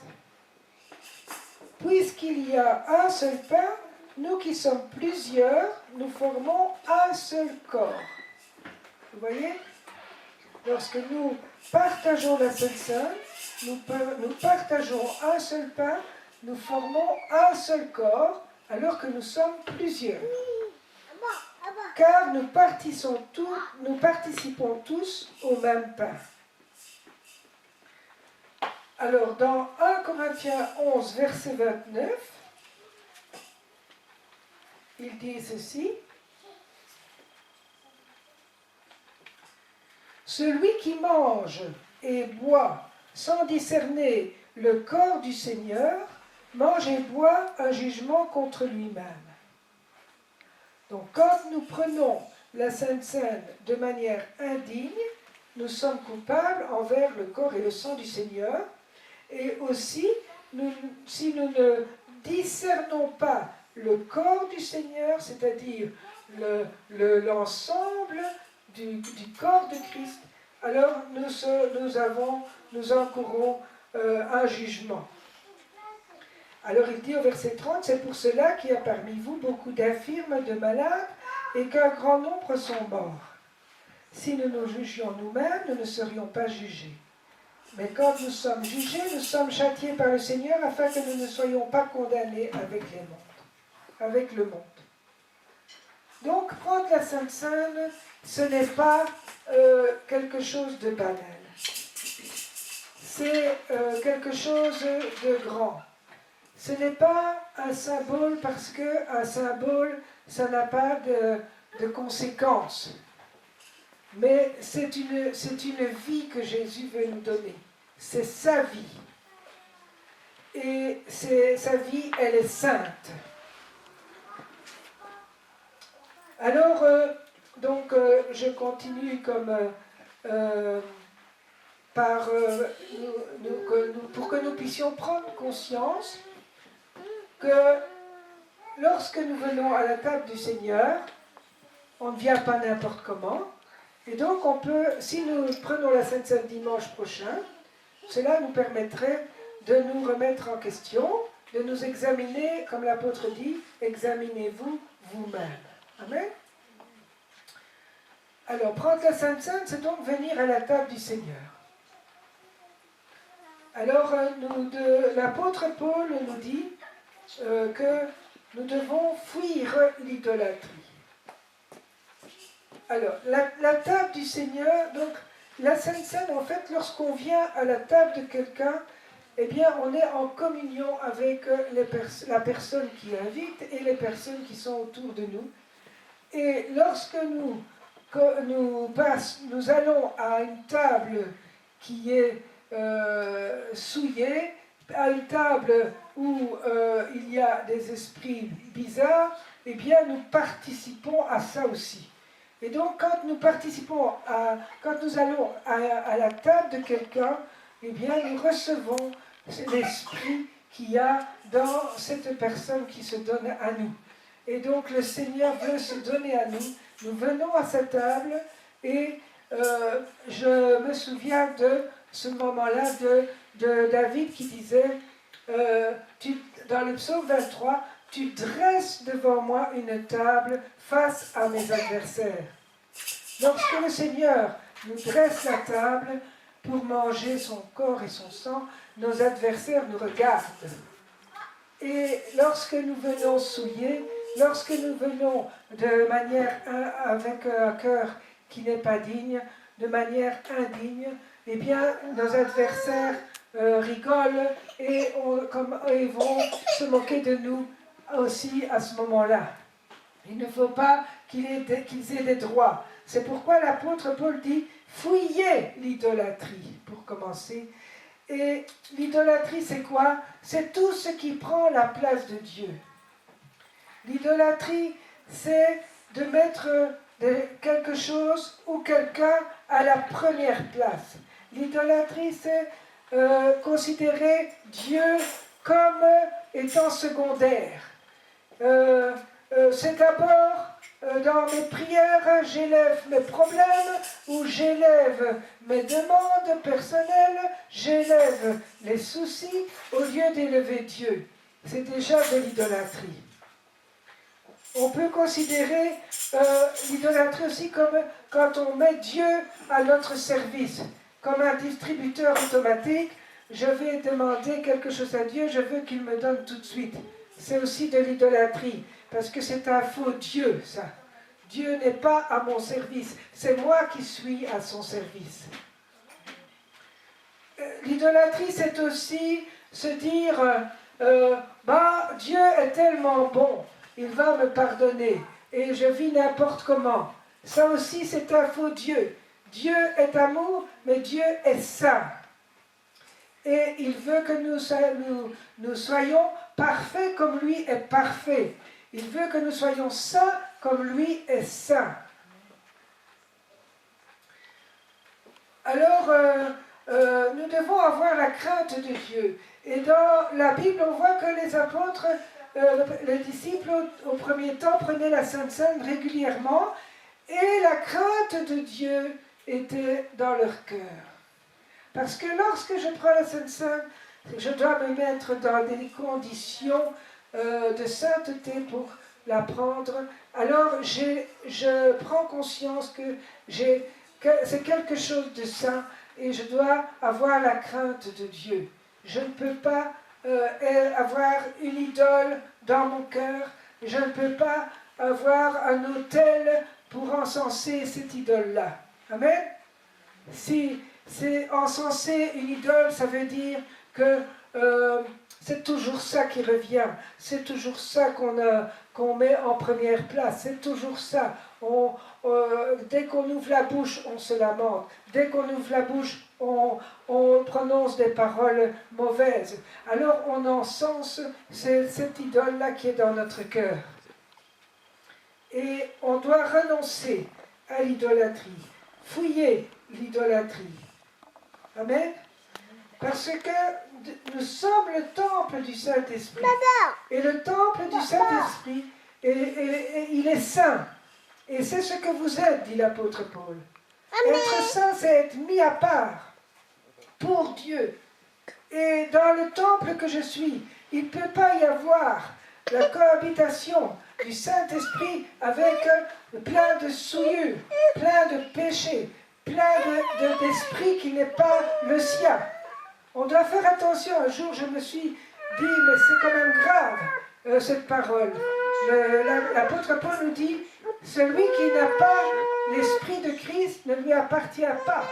Puisqu'il y a un seul pain, nous qui sommes plusieurs, nous formons un seul corps. » Vous voyez? Lorsque nous partageons la Sainte Seine, nous partageons un seul pain, nous formons un seul corps, alors que nous sommes plusieurs. Car nous participons tous au même pain. Alors, dans 1 Corinthiens 11, verset 29, il dit ceci. Celui qui mange et boit sans discerner le corps du Seigneur, mange et boit un jugement contre lui-même. Donc, quand nous prenons la Sainte Seine de manière indigne, nous sommes coupables envers le corps et le sang du Seigneur. Et aussi, si nous ne discernons pas le corps du Seigneur, c'est-à-dire l'ensemble du corps de Christ, alors nous encourons un jugement. Alors il dit au verset 30, « C'est pour cela qu'il y a parmi vous beaucoup d'infirmes, de malades, et qu'un grand nombre sont morts. Si nous nous jugions nous-mêmes, nous ne serions pas jugés. Mais quand nous sommes jugés, nous sommes châtiés par le Seigneur afin que nous ne soyons pas condamnés avec le monde. » Donc, prendre la Sainte Seine, ce n'est pas quelque chose de banal. C'est quelque chose de grand. Ce n'est pas un symbole parce qu'un symbole, ça n'a pas de conséquences. Mais c'est une vie que Jésus veut nous donner. C'est sa vie. Et sa vie, elle est sainte. Alors, je continue pour que nous puissions prendre conscience que lorsque nous venons à la table du Seigneur, on ne vient pas n'importe comment. Et donc, si nous prenons la Sainte Seine dimanche prochain, cela nous permettrait de nous remettre en question, de nous examiner, comme l'apôtre dit, examinez-vous vous-même. Amen. Alors, prendre la Sainte Seine, c'est donc venir à la table du Seigneur. Alors, l'apôtre Paul nous dit que nous devons fuir l'idolâtrie. Alors, la table du Seigneur, donc la Sainte Seine, en fait, lorsqu'on vient à la table de quelqu'un, eh bien, on est en communion avec la personne qui invite et les personnes qui sont autour de nous. Et lorsque nous allons à une table qui est souillée, à une table où il y a des esprits bizarres, eh bien, nous participons à ça aussi. Et donc, quand nous allons à la table de quelqu'un, eh bien, nous recevons l'esprit qu'il y a dans cette personne qui se donne à nous. Et donc, le Seigneur veut se donner à nous. Nous venons à sa table et je me souviens de ce moment-là de David qui disait, dans le psaume 23, « Tu dresses devant moi une table face à mes adversaires. » Lorsque le Seigneur nous dresse la table pour manger son corps et son sang, nos adversaires nous regardent. Et lorsque nous venons souillés, lorsque nous venons de manière avec un cœur qui n'est pas digne, de manière indigne, eh bien, nos adversaires rigolent et vont se moquer de nous aussi à ce moment-là. Il ne faut pas qu'ils aient des droits. C'est pourquoi l'apôtre Paul dit « Fouillez l'idolâtrie » pour commencer. Et l'idolâtrie, c'est quoi? C'est tout ce qui prend la place de Dieu. L'idolâtrie, c'est de mettre quelque chose ou quelqu'un à la première place. L'idolâtrie, c'est considérer Dieu comme étant secondaire. C'est d'abord dans mes prières, j'élève mes problèmes ou j'élève mes demandes personnelles, j'élève les soucis au lieu d'élever Dieu. C'est déjà de l'idolâtrie. On peut considérer l'idolâtrie aussi comme quand on met Dieu à notre service. Comme un distributeur automatique, je vais demander quelque chose à Dieu, je veux qu'il me donne tout de suite. C'est aussi de l'idolâtrie, parce que c'est un faux Dieu, ça. Dieu n'est pas à mon service, c'est moi qui suis à son service. L'idolâtrie, c'est aussi se dire, Dieu est tellement bon, il va me pardonner, et je vis n'importe comment. Ça aussi, c'est un faux Dieu. Dieu est amour, mais Dieu est saint. Et il veut que nous soyons parfaits comme lui est parfait. Il veut que nous soyons saints comme lui est saint. Alors, nous devons avoir la crainte de Dieu. Et dans la Bible, on voit que les apôtres, les disciples au premier temps prenaient la Sainte Seine régulièrement et la crainte de Dieu était dans leur cœur. Parce que lorsque je prends la Sainte Seine, je dois me mettre dans des conditions de sainteté pour la prendre. Alors je prends conscience que c'est quelque chose de saint et je dois avoir la crainte de Dieu. Je ne peux pas avoir une idole dans mon cœur. Je ne peux pas avoir un autel pour encenser cette idole-là. Amen. Si c'est encenser une idole, ça veut dire que c'est toujours ça qui revient, c'est toujours ça qu'on met en première place, c'est toujours ça. Dès qu'on ouvre la bouche, on se lamente. Dès qu'on ouvre la bouche, on prononce des paroles mauvaises. Alors on encense cette idole-là qui est dans notre cœur. Et on doit renoncer à l'idolâtrie, fouiller l'idolâtrie. Amen. Parce que nous sommes le temple du Saint-Esprit. Et le temple du Saint-Esprit, il est saint. Et c'est ce que vous êtes, dit l'apôtre Paul. Être saint, c'est être mis à part pour Dieu. Et dans le temple que je suis, il ne peut pas y avoir la cohabitation du Saint-Esprit avec plein de souillures, plein de péchés, plein d'esprit qui n'est pas le sien. On doit faire attention. Un jour, je me suis dit, mais c'est quand même grave, cette parole. L'apôtre Paul nous dit, celui qui n'a pas l'esprit de Christ ne lui appartient pas.